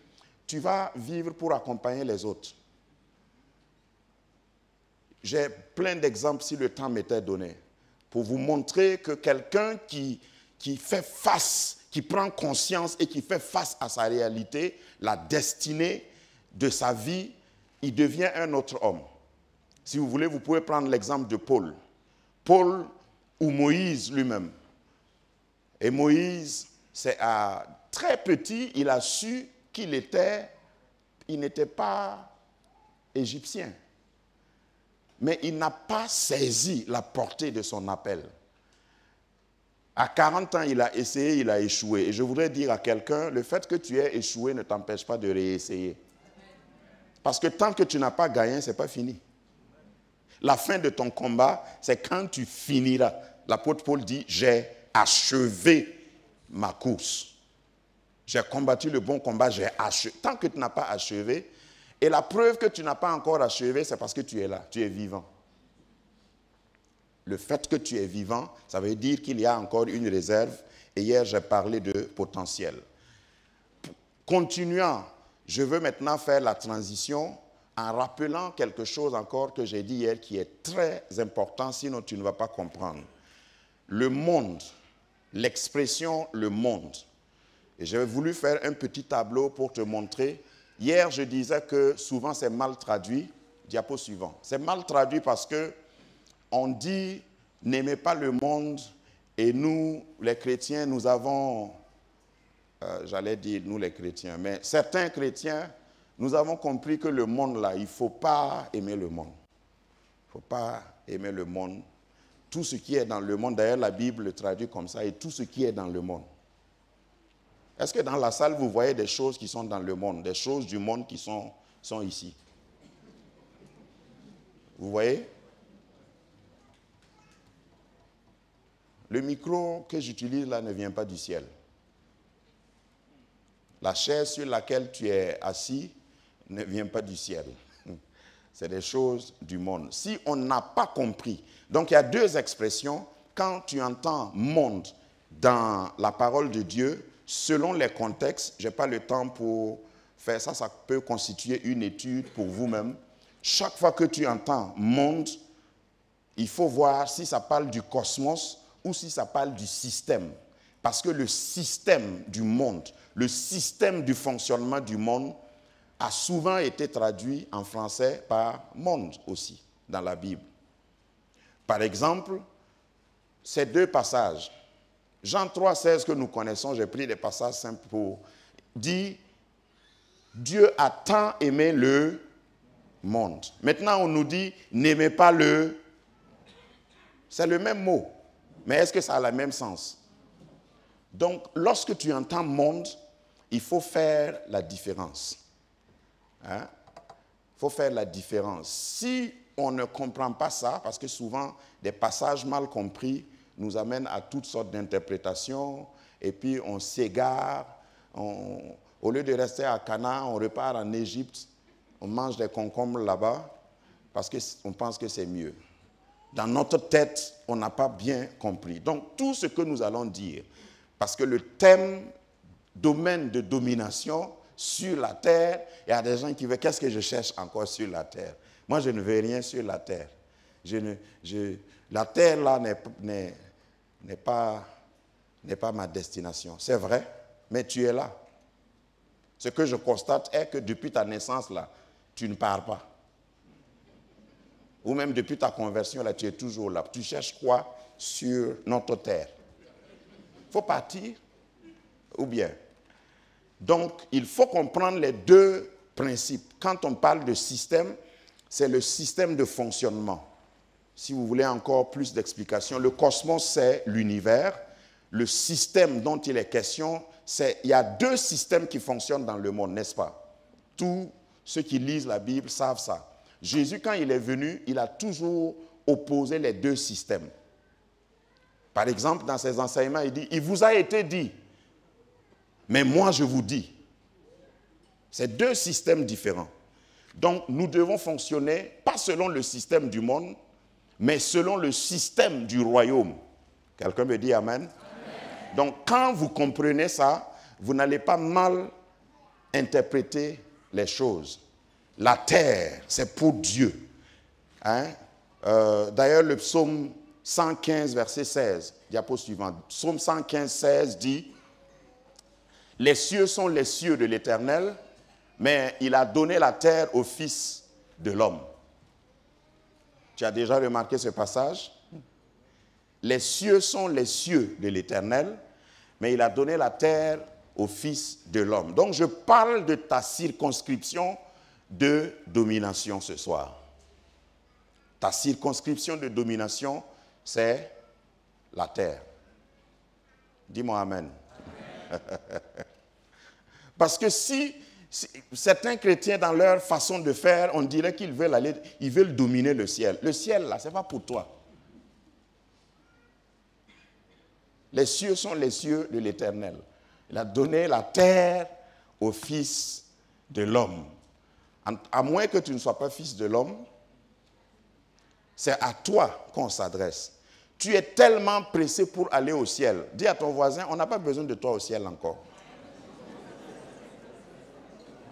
tu vas vivre pour accompagner les autres. J'ai plein d'exemples si le temps m'était donné, pour vous montrer que quelqu'un qui fait face, qui prend conscience et qui fait face à sa réalité, la destinée de sa vie, il devient un autre homme. Si vous voulez, vous pouvez prendre l'exemple de Paul. Paul ou Moïse lui-même. Et Moïse, c'est à très petit, il a su qu'il n'était pas égyptien. Mais il n'a pas saisi la portée de son appel. À 40 ans, il a essayé, il a échoué. Et je voudrais dire à quelqu'un, le fait que tu aies échoué ne t'empêche pas de réessayer. Parce que tant que tu n'as pas gagné, ce n'est pas fini. La fin de ton combat, c'est quand tu finiras. L'apôtre Paul dit, j'ai achevé ma course. J'ai combattu le bon combat, j'ai achevé. Tant que tu n'as pas achevé, et la preuve que tu n'as pas encore achevé, c'est parce que tu es là, tu es vivant. Le fait que tu es vivant, ça veut dire qu'il y a encore une réserve. Et hier, j'ai parlé de potentiel. Continuant, je veux maintenant faire la transition en rappelant quelque chose encore que j'ai dit hier qui est très important, sinon tu ne vas pas comprendre. Le monde, l'expression « le monde ». Et j'ai voulu faire un petit tableau pour te montrer. Hier, je disais que souvent c'est mal traduit. Diapo suivant. C'est mal traduit parce que on dit « n'aimez pas le monde » et nous, les chrétiens, nous avons, j'allais dire nous les chrétiens, mais certains chrétiens, nous avons compris que le monde là, il ne faut pas aimer le monde. Il ne faut pas aimer le monde. Tout ce qui est dans le monde, d'ailleurs la Bible le traduit comme ça, et tout ce qui est dans le monde. Est-ce que dans la salle, vous voyez des choses qui sont dans le monde, des choses du monde qui sont ici? Vous voyez? Le micro que j'utilise là ne vient pas du ciel. La chaise sur laquelle tu es assis ne vient pas du ciel. C'est des choses du monde. Si on n'a pas compris, donc il y a deux expressions. Quand tu entends monde dans la parole de Dieu, selon les contextes, je n'ai pas le temps pour faire ça, ça peut constituer une étude pour vous-même. Chaque fois que tu entends monde, il faut voir si ça parle du cosmos ou si ça parle du système. Parce que le système du monde, le système du fonctionnement du monde a souvent été traduit en français par monde aussi dans la Bible. Par exemple, ces deux passages, Jean 3,16 que nous connaissons, j'ai pris des passages simples pour dire Dieu a tant aimé le monde. Maintenant, on nous dit n'aimez pas le. C'est le même mot, mais est-ce que ça a le même sens? Donc, lorsque tu entends monde, il faut faire la différence. Il faut faire la différence. Si on ne comprend pas ça, parce que souvent, des passages mal compris nous amènent à toutes sortes d'interprétations, et puis on s'égare. Au lieu de rester à Canaan, on repart en Égypte, on mange des concombres là-bas, parce qu'on pense que c'est mieux. Dans notre tête, on n'a pas bien compris. Donc, tout ce que nous allons dire, parce que le thème, domaine de domination sur la terre, il y a des gens qui veulent, qu'est-ce que je cherche encore sur la terre? Moi, je ne veux rien sur la terre. La terre, là, n'est pas ma destination. C'est vrai, mais tu es là. Ce que je constate est que depuis ta naissance, là, tu ne pars pas. Ou même depuis ta conversion, là, tu es toujours là. Tu cherches quoi sur notre terre? Il faut partir ou bien? Donc, il faut comprendre les deux principes. Quand on parle de système, c'est le système de fonctionnement. Si vous voulez encore plus d'explications, le cosmos, c'est l'univers. Le système dont il est question, il y a deux systèmes qui fonctionnent dans le monde, n'est-ce pas? Tous ceux qui lisent la Bible savent ça. Jésus, quand il est venu, il a toujours opposé les deux systèmes. Par exemple, dans ses enseignements, il dit, il vous a été dit, mais moi je vous dis. C'est deux systèmes différents. Donc, nous devons fonctionner, pas selon le système du monde, mais selon le système du royaume. Quelqu'un me dit amen? Amen. Donc, quand vous comprenez ça, vous n'allez pas mal interpréter les choses. La terre, c'est pour Dieu. D'ailleurs, le psaume 115, verset 16, diapo suivante. Psaume 115, 16 dit, « Les cieux sont les cieux de l'Éternel, mais il a donné la terre au Fils de l'homme. » Tu as déjà remarqué ce passage? Les cieux sont les cieux de l'Éternel, mais il a donné la terre au Fils de l'homme. Donc, je parle de ta circonscription de domination ce soir. Ta circonscription de domination, c'est la terre. Dis-moi amen. Amen. Parce que si certains chrétiens, dans leur façon de faire, on dirait qu'ils veulent dominer le ciel. Le ciel, là, ce n'est pas pour toi. Les cieux sont les cieux de l'Éternel. Il a donné la terre au Fils de l'homme. À moins que tu ne sois pas fils de l'homme, c'est à toi qu'on s'adresse. Tu es tellement pressé pour aller au ciel. Dis à ton voisin, on n'a pas besoin de toi au ciel encore.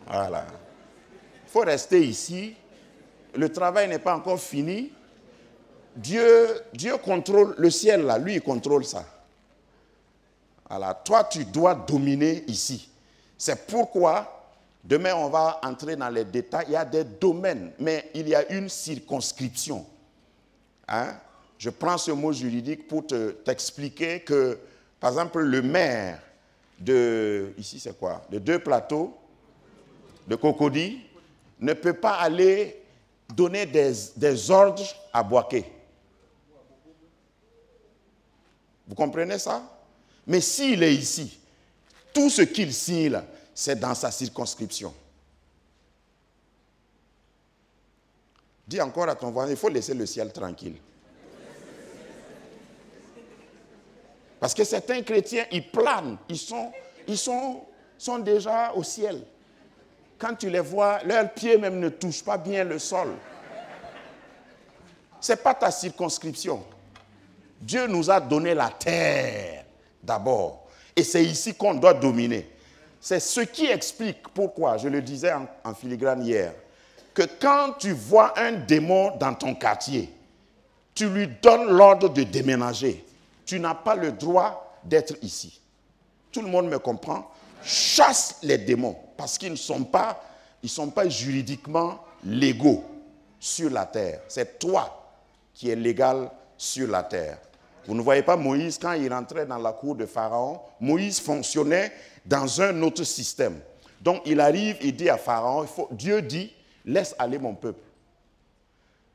Voilà. Il faut rester ici. Le travail n'est pas encore fini. Dieu contrôle le ciel là. Lui, il contrôle ça. Voilà. Toi, tu dois dominer ici. C'est pourquoi, demain, on va entrer dans les détails. Il y a des domaines, mais il y a une circonscription. Je prends ce mot juridique pour t'expliquer que, par exemple, le maire ici c'est quoi? De Deux Plateaux, de Cocody, ne peut pas aller donner des ordres à Boaké. Vous comprenez ça? Mais s'il est ici, tout ce qu'il signe là, c'est dans sa circonscription. Dis encore à ton voisin, il faut laisser le ciel tranquille. Parce que certains chrétiens, ils planent, ils sont déjà au ciel. Quand tu les vois, leurs pieds même ne touchent pas bien le sol. Ce n'est pas ta circonscription. Dieu nous a donné la terre d'abord. Et c'est ici qu'on doit dominer. C'est ce qui explique pourquoi, je le disais en filigrane hier, que quand tu vois un démon dans ton quartier, tu lui donnes l'ordre de déménager. Tu n'as pas le droit d'être ici. Tout le monde me comprend. Chasse les démons parce qu'ils ne sont pas juridiquement légaux sur la terre. C'est toi qui es légal sur la terre. Vous ne voyez pas Moïse, quand il rentrait dans la cour de Pharaon, Moïse fonctionnait dans un autre système. Donc il arrive, il dit à Pharaon, Dieu dit, laisse aller mon peuple.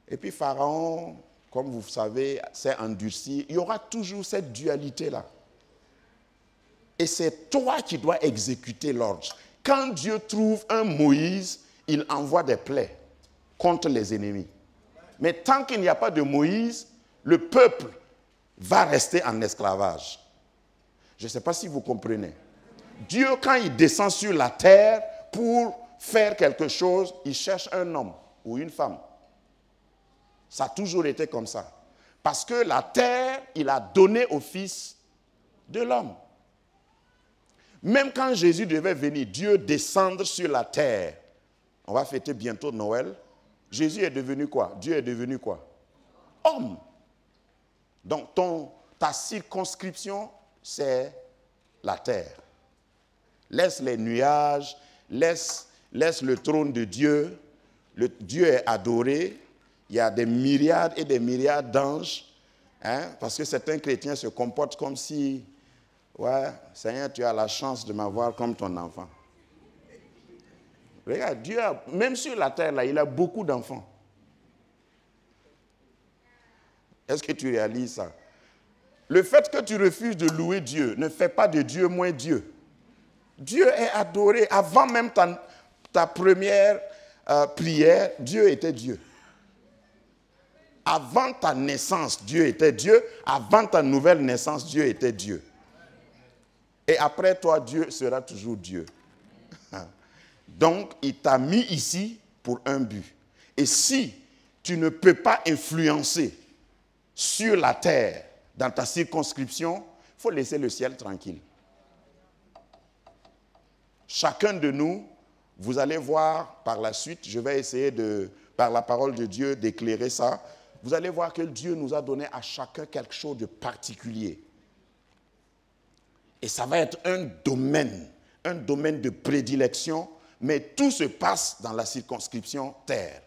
Et puis Pharaon, comme vous savez, s'est endurci. Il y aura toujours cette dualité-là. Et c'est toi qui dois exécuter l'ordre. Quand Dieu trouve un Moïse, il envoie des plaies contre les ennemis. Mais tant qu'il n'y a pas de Moïse, le peuple va rester en esclavage. Je ne sais pas si vous comprenez. Dieu, quand il descend sur la terre pour faire quelque chose, il cherche un homme ou une femme. Ça a toujours été comme ça. Parce que la terre, il a donné au Fils de l'homme. Même quand Jésus devait venir, Dieu descendre sur la terre. On va fêter bientôt Noël. Jésus est devenu quoi? Dieu est devenu quoi? Homme. Donc ta circonscription, c'est la terre. Laisse les nuages, laisse le trône de Dieu. Dieu est adoré. Il y a des myriades et des myriades d'anges. Parce que certains chrétiens se comportent comme si, ouais, Seigneur, tu as la chance de m'avoir comme ton enfant. Regarde, Dieu, même sur la terre, là, il a beaucoup d'enfants. Est-ce que tu réalises ça? Le fait que tu refuses de louer Dieu ne fait pas de Dieu moins Dieu. Dieu est adoré. Avant même ta première prière, Dieu était Dieu. Avant ta naissance, Dieu était Dieu. Avant ta nouvelle naissance, Dieu était Dieu. Et après toi, Dieu sera toujours Dieu. Donc, il t'a mis ici pour un but. Et si tu ne peux pas influencer sur la terre, dans ta circonscription, il faut laisser le ciel tranquille. Chacun de nous, vous allez voir par la suite, je vais essayer par la parole de Dieu d'éclairer ça. Vous allez voir que Dieu nous a donné à chacun quelque chose de particulier. Et ça va être un domaine de prédilection, mais tout se passe dans la circonscription terre.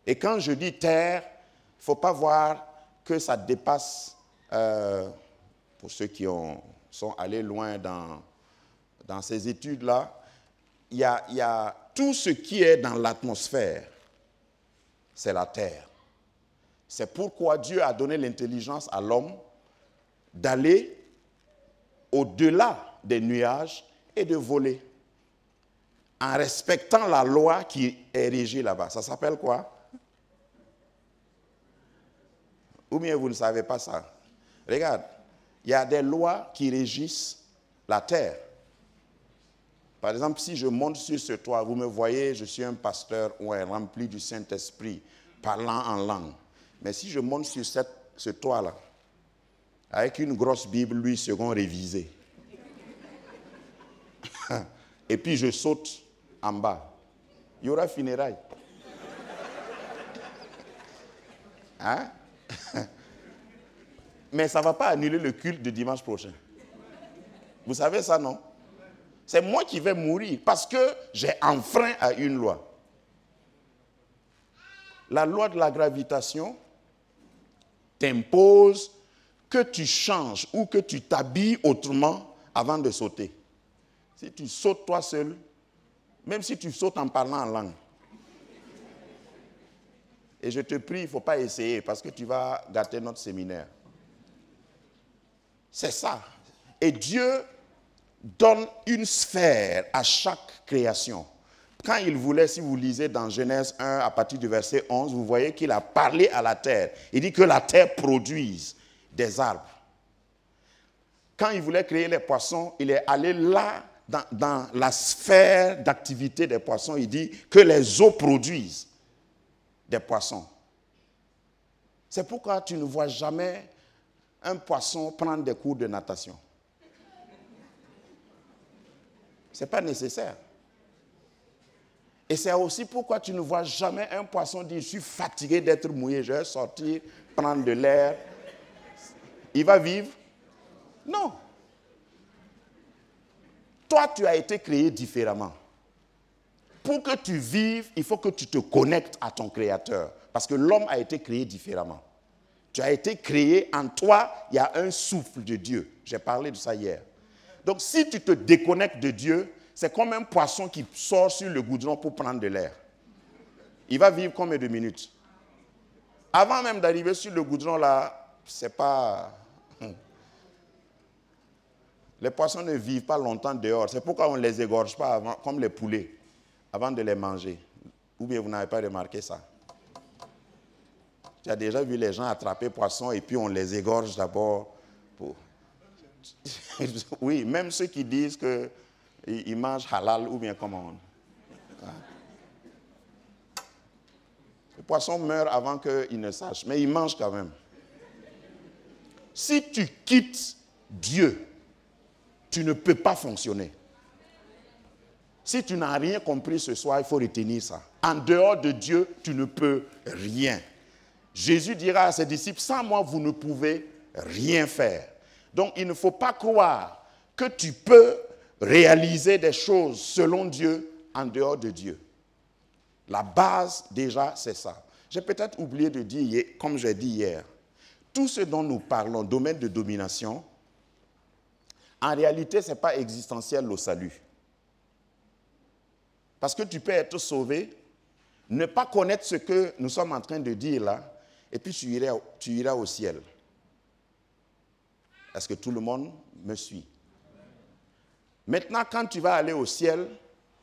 Et quand je dis terre, il ne faut pas voir que ça dépasse, pour ceux qui sont allés loin dans ces études-là, il y a tout ce qui est dans l'atmosphère, c'est la terre. C'est pourquoi Dieu a donné l'intelligence à l'homme d'aller au-delà des nuages et de voler, en respectant la loi qui est régie là-bas. Ça s'appelle quoi? Ou bien vous ne savez pas ça? Regarde, il y a des lois qui régissent la terre. Par exemple, si je monte sur ce toit, vous me voyez, je suis un pasteur rempli du Saint-Esprit, parlant en langue. Mais si je monte sur ce toit-là, avec une grosse Bible, 8 secondes révisée, et puis je saute en bas, il y aura funérailles. Hein? Mais ça ne va pas annuler le culte de dimanche prochain. Vous savez ça, non? C'est moi qui vais mourir parce que j'ai enfreint à une loi. La loi de la gravitation t'impose que tu changes ou que tu t'habilles autrement avant de sauter. Si tu sautes toi seul, même si tu sautes en parlant en langue, et je te prie, il ne faut pas essayer parce que tu vas gâter notre séminaire. C'est ça. Et Dieu donne une sphère à chaque création. quand il voulait, si vous lisez dans Genèse 1, à partir du verset 11, vous voyez qu'il a parlé à la terre. Il dit que la terre produise des arbres. Quand il voulait créer les poissons, il est allé là, dans la sphère d'activité des poissons. Il dit que les eaux produisent des poissons. C'est pourquoi tu ne vois jamais un poisson prendre des cours de natation. Ce n'est pas nécessaire. Et c'est aussi pourquoi tu ne vois jamais un poisson dire « Je suis fatigué d'être mouillé, je vais sortir, prendre de l'air. » Il va vivre? Non. Toi, tu as été créé différemment. Pour que tu vives, il faut que tu te connectes à ton Créateur. Parce que l'homme a été créé différemment. Tu as été créé, en toi, il y a un souffle de Dieu. J'ai parlé de ça hier. Donc, si tu te déconnectes de Dieu, c'est comme un poisson qui sort sur le goudron pour prendre de l'air. Il va vivre combien de minutes? Avant même d'arriver sur le goudron, là, c'est pas... Les poissons ne vivent pas longtemps dehors. C'est pourquoi on ne les égorge pas avant, comme les poulets, avant de les manger. Ou bien vous n'avez pas remarqué ça? Tu as déjà vu les gens attraper poissons et puis on les égorge d'abord. Oui, même ceux qui disent qu'ils mangent halal ou bien comment. Les poissons meurent avant qu'ils ne sachent, mais ils mangent quand même. Si tu quittes Dieu, tu ne peux pas fonctionner. Si tu n'as rien compris ce soir, il faut retenir ça. En dehors de Dieu, tu ne peux rien. Jésus dira à ses disciples, sans moi, vous ne pouvez rien faire. Donc, il ne faut pas croire que tu peux réaliser des choses selon Dieu en dehors de Dieu. La base, déjà, c'est ça. J'ai peut-être oublié de dire, comme j'ai dit hier, tout ce dont nous parlons, domaine de domination, en réalité, ce n'est pas existentiel au salut. Parce que tu peux être sauvé, ne pas connaître ce que nous sommes en train de dire là, et puis tu iras au ciel. Est-ce que tout le monde me suit? Maintenant, quand tu vas aller au ciel,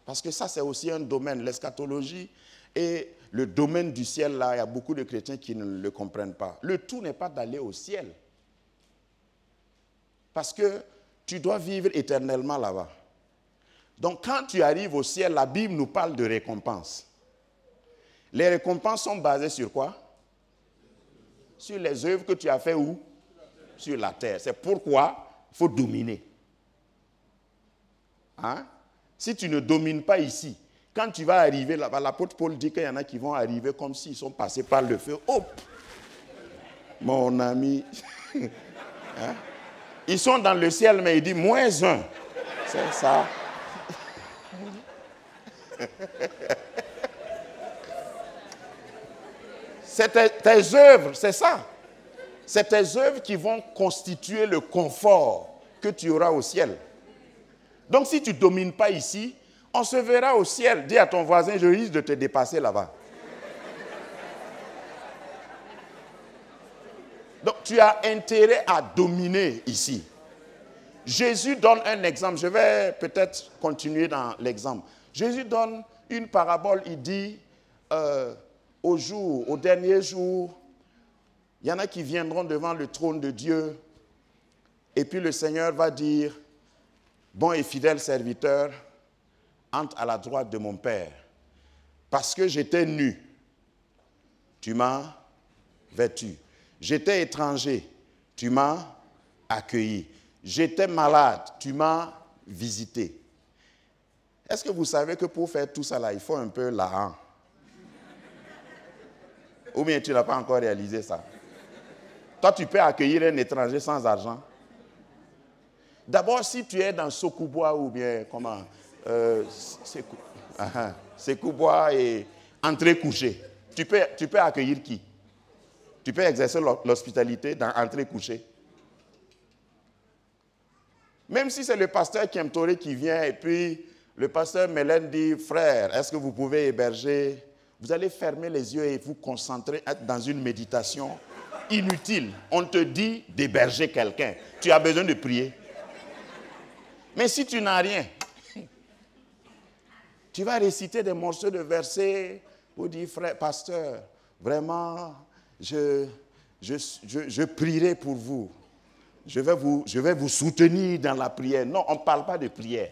parce que ça c'est aussi un domaine, l'eschatologie et le domaine du ciel là, il y a beaucoup de chrétiens qui ne le comprennent pas. Le tout n'est pas d'aller au ciel. Parce que tu dois vivre éternellement là-bas. Donc, quand tu arrives au ciel, la Bible nous parle de récompenses. Les récompenses sont basées sur quoi? Sur les œuvres que tu as faites où? Sur la terre. C'est pourquoi il faut dominer. Hein? Si tu ne domines pas ici, quand tu vas arriver là-bas, l'apôtre Paul dit qu'il y en a qui vont arriver comme s'ils sont passés par le feu. Hop! Mon ami. Hein? Ils sont dans le ciel, mais il dit -1. C'est ça. C'est tes œuvres, c'est ça. C'est tes œuvres qui vont constituer le confort que tu auras au ciel. Donc si tu ne domines pas ici, on se verra au ciel. Dis à ton voisin, je risque de te dépasser là-bas. Donc tu as intérêt à dominer ici. Jésus donne un exemple. Je vais peut-être continuer dans l'exemple. Jésus donne une parabole. Il dit, au dernier jour, il y en a qui viendront devant le trône de Dieu. Et puis le Seigneur va dire, bon et fidèle serviteur, entre à la droite de mon Père. Parce que j'étais nu, tu m'as vêtu. J'étais étranger, tu m'as accueilli. J'étais malade, tu m'as visité. Est-ce que vous savez que pour faire tout ça là, il faut un peu l'argent? Ou bien tu n'as pas encore réalisé ça? Toi, tu peux accueillir un étranger sans argent? D'abord, si tu es dans Sokubois ou bien comment? Sokubois et entrée couchée. Tu peux accueillir qui? Tu peux exercer l'hospitalité dans entrée couchée. Même si c'est le pasteur Kemtoré qui vient et puis le pasteur Mélène dit, frère, est-ce que vous pouvez héberger? Vous allez fermer les yeux et vous concentrer, être dans une méditation inutile. On te dit d'héberger quelqu'un. Tu as besoin de prier. Mais si tu n'as rien, Tu vas réciter des morceaux de versets pour dire, frère, pasteur, vraiment, je prierai pour vous. Je vais vous soutenir dans la prière. Non, on ne parle pas de prière.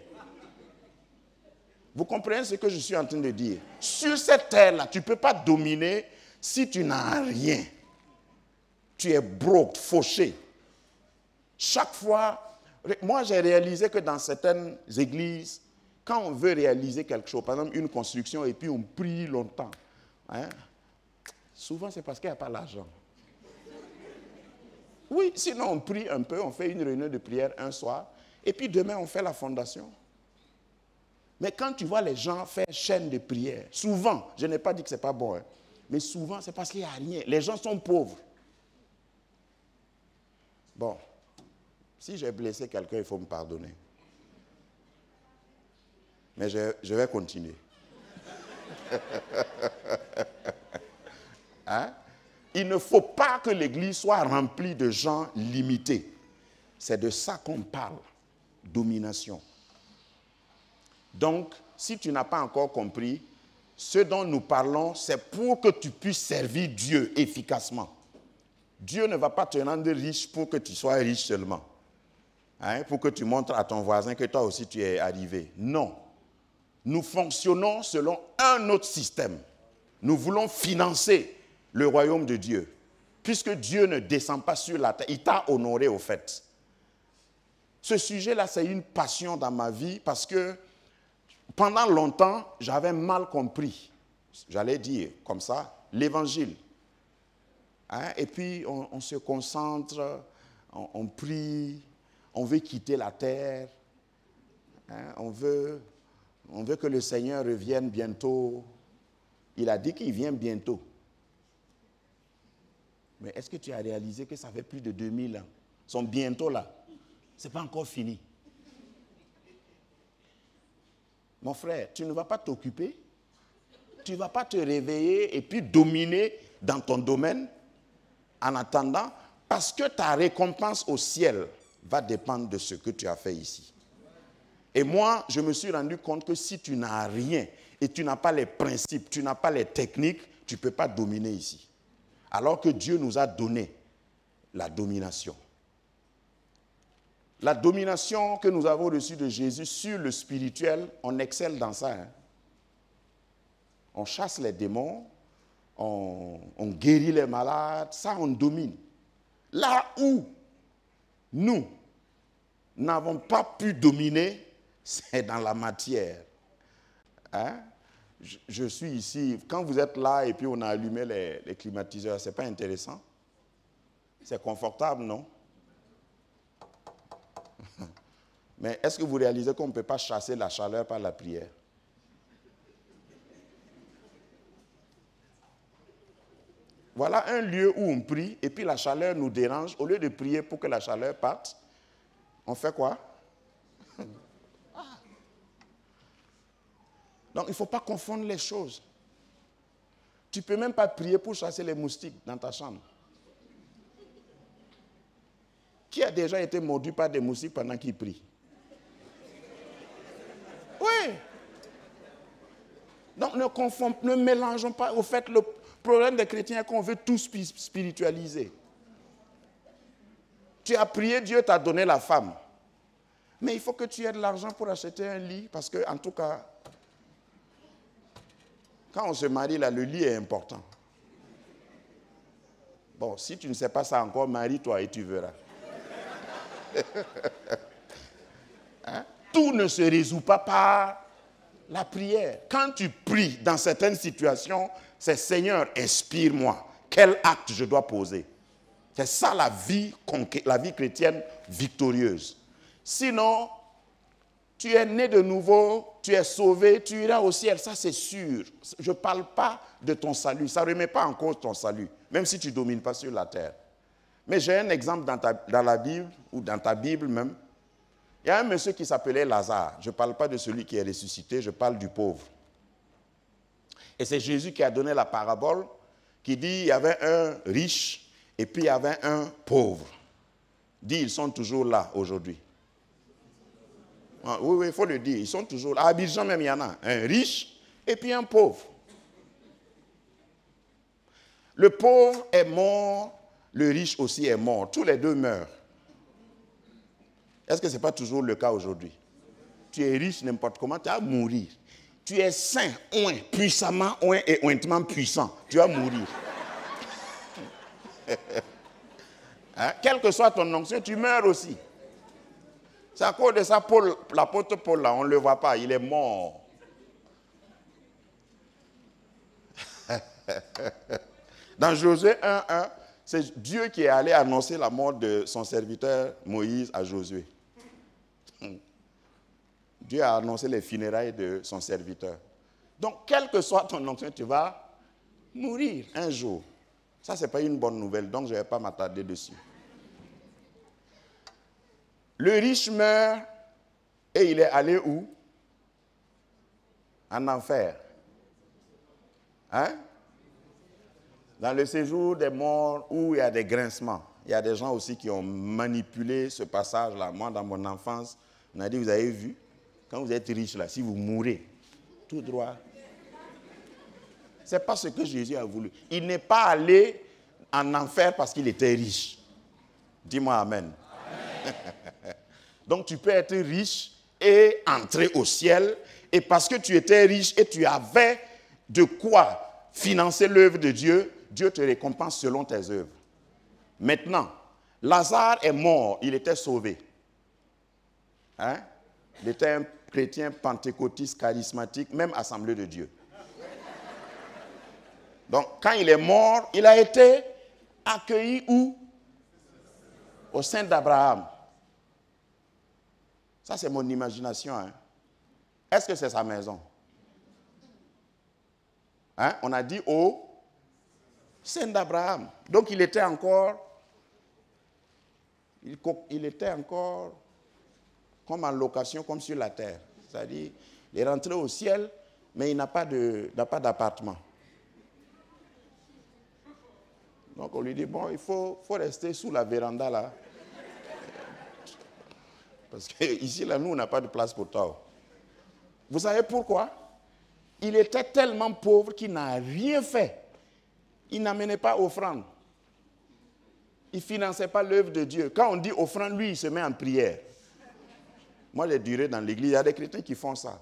Vous comprenez ce que je suis en train de dire? Sur cette terre-là, tu ne peux pas dominer si tu n'as rien. Tu es broke, fauché. Chaque fois, moi j'ai réalisé que dans certaines églises, quand on veut réaliser quelque chose, par exemple une construction, et puis on prie longtemps, hein, souvent c'est parce qu'il n'y a pas l'argent. Oui, sinon on prie un peu, on fait une réunion de prière un soir, et puis demain on fait la fondation. Mais quand tu vois les gens faire chaîne de prière, souvent, je n'ai pas dit que ce n'est pas bon, hein, mais souvent c'est parce qu'il n'y a rien. Les gens sont pauvres. Bon, si j'ai blessé quelqu'un, il faut me pardonner. Mais je vais continuer. Hein? Il ne faut pas que l'église soit remplie de gens limités. C'est de ça qu'on parle, domination. Donc, si tu n'as pas encore compris, ce dont nous parlons, c'est pour que tu puisses servir Dieu efficacement. Dieu ne va pas te rendre riche pour que tu sois riche seulement. Hein, pour que tu montres à ton voisin que toi aussi tu es arrivé. Non. Nous fonctionnons selon un autre système. Nous voulons financer le royaume de Dieu. Puisque Dieu ne descend pas sur la terre. Il t'a honoré au fait. Ce sujet-là, c'est une passion dans ma vie parce que pendant longtemps, j'avais mal compris, j'allais dire comme ça, l'évangile. Hein? Et puis, on se concentre, on prie, on veut quitter la terre, hein? On veut que le Seigneur revienne bientôt. Il a dit qu'il vient bientôt. Mais est-ce que tu as réalisé que ça fait plus de 2000 ans? Ils sont bientôt là. Ce n'est pas encore fini. Mon frère, tu ne vas pas t'occuper, tu ne vas pas te réveiller et puis dominer dans ton domaine en attendant, parce que ta récompense au ciel va dépendre de ce que tu as fait ici. Et moi, je me suis rendu compte que si tu n'as rien et tu n'as pas les principes, tu n'as pas les techniques, tu ne peux pas dominer ici. Alors que Dieu nous a donné la domination. La domination que nous avons reçue de Jésus sur le spirituel, on excelle dans ça. Hein? On chasse les démons, on guérit les malades, ça on domine. Là où nous n'avons pas pu dominer, c'est dans la matière. Hein? Je suis ici, quand vous êtes là et puis on a allumé les climatiseurs, ce n'est pas intéressant? C'est confortable, non? Mais est-ce que vous réalisez qu'on ne peut pas chasser la chaleur par la prière? Voilà un lieu où on prie et puis la chaleur nous dérange. Au lieu de prier pour que la chaleur parte, on fait quoi? Donc il ne faut pas confondre les choses. Tu ne peux même pas prier pour chasser les moustiques dans ta chambre. Qui a déjà été mordu par des moustiques pendant qu'il prie? Oui. Donc ne mélangeons pas. Au fait, le problème des chrétiens est qu'on veut tout spiritualiser. Tu as prié, Dieu t'a donné la femme. Mais il faut que tu aies de l'argent pour acheter un lit, parce que, en tout cas, quand on se marie, là, le lit est important. Bon, si tu ne sais pas ça encore, marie-toi et tu verras. Hein? Tout ne se résout pas par la prière. Quand tu pries dans certaines situations, c'est Seigneur, inspire-moi. Quel acte je dois poser? C'est ça la vie chrétienne victorieuse. Sinon, tu es né de nouveau, tu es sauvé, tu iras au ciel, ça c'est sûr. Je ne parle pas de ton salut, ça ne remet pas en cause ton salut, même si tu ne domines pas sur la terre. Mais j'ai un exemple dans la Bible, ou dans ta Bible même. Il y a un monsieur qui s'appelait Lazare. Je ne parle pas de celui qui est ressuscité, je parle du pauvre. Et c'est Jésus qui a donné la parabole qui dit il y avait un riche et puis il y avait un pauvre. Il dit ils sont toujours là aujourd'hui. Ah, oui, il faut le dire. Ils sont toujours là. À Abidjan même, il y en a un riche et puis un pauvre. Le pauvre est mort, le riche aussi est mort. Tous les deux meurent. Est-ce que ce n'est pas toujours le cas aujourd'hui? Tu es riche n'importe comment, tu vas mourir. Tu es saint, oint, puissamment oint et ointement puissant. Tu vas mourir. Hein? Quelle que soit ton onction, tu meurs aussi. C'est à cause de ça, l'apôtre Paul, là, on ne le voit pas, il est mort. Dans Josué 1:1, c'est Dieu qui est allé annoncer la mort de son serviteur Moïse à Josué. Dieu a annoncé les funérailles de son serviteur. Donc, quelle que soit ton onction, tu vas mourir un jour. Ça, ce n'est pas une bonne nouvelle, donc je ne vais pas m'attarder dessus. Le riche meurt et il est allé où? En enfer. Hein? Dans le séjour des morts où il y a des grincements. Il y a des gens aussi qui ont manipulé ce passage-là. Moi, dans mon enfance, on a dit, vous avez vu, quand vous êtes riche, là, si vous mourrez, tout droit. Ce n'est pas ce que Jésus a voulu. Il n'est pas allé en enfer parce qu'il était riche. Dis-moi amen. Amen. Donc tu peux être riche et entrer au ciel. Et parce que tu étais riche et tu avais de quoi financer l'œuvre de Dieu, Dieu te récompense selon tes œuvres. Maintenant, Lazare est mort, il était sauvé. Hein? Il était un chrétien pentecôtiste charismatique, même assemblée de Dieu. Donc, quand il est mort, il a été accueilli où? Au sein d'Abraham. Ça, c'est mon imagination. Hein? Est-ce que c'est sa maison? Hein? On a dit au sein d'Abraham. Donc, il était encore comme en location, comme sur la terre. C'est-à-dire, il est rentré au ciel, mais il n'a pas d'appartement. Donc on lui dit, bon, il faut rester sous la véranda là. Parce qu'ici, là, nous, on n'a pas de place pour toi. Vous savez pourquoi? Il était tellement pauvre qu'il n'a rien fait. Il n'amenait pas offrande. Il ne finançait pas l'œuvre de Dieu. Quand on dit offrande, lui, il se met en prière. Moi, j'ai duré dans l'église, il y a des chrétiens qui font ça.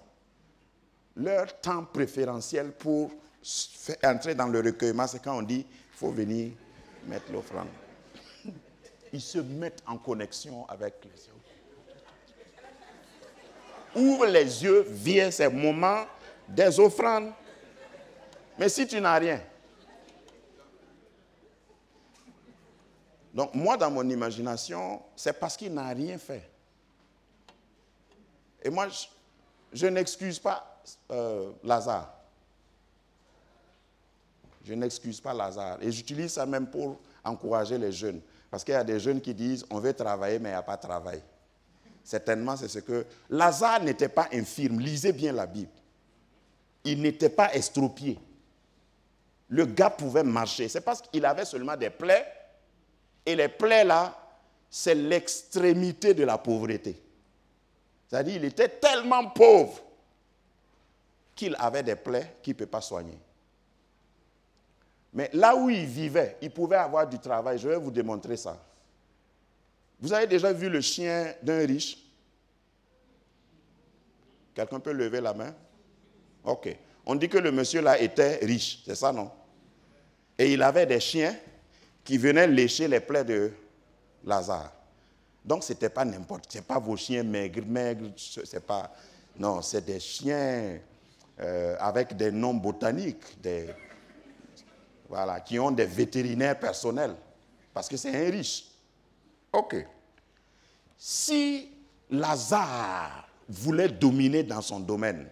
Leur temps préférentiel pour entrer dans le recueillement, c'est quand on dit, il faut venir mettre l'offrande. Ils se mettent en connexion avec les yeux. Ouvre les yeux, viens ces moments des offrandes. Mais si tu n'as rien. Donc moi, dans mon imagination, c'est parce qu'il n'a rien fait. Et moi, je n'excuse pas Lazare. Je n'excuse pas Lazare. Et j'utilise ça même pour encourager les jeunes. Parce qu'il y a des jeunes qui disent, on veut travailler, mais il n'y a pas de travail. Certainement, c'est ce que... Lazare n'était pas infirme. Lisez bien la Bible. Il n'était pas estropié. Le gars pouvait marcher. C'est parce qu'il avait seulement des plaies. Et les plaies, là, c'est l'extrémité de la pauvreté. C'est-à-dire, il était tellement pauvre qu'il avait des plaies qu'il ne peut pas soigner. Mais là où il vivait, il pouvait avoir du travail. Je vais vous démontrer ça. Vous avez déjà vu le chien d'un riche? Quelqu'un peut lever la main? Ok. On dit que le monsieur là était riche, c'est ça, non? Et il avait des chiens qui venaient lécher les plaies de Lazare. Donc, ce n'était pas n'importe, ce n'est pas vos chiens maigres, c'est pas... Non, c'est des chiens avec des noms botaniques, voilà, qui ont des vétérinaires personnels, parce que c'est un riche. Ok. Si Lazare voulait dominer dans son domaine,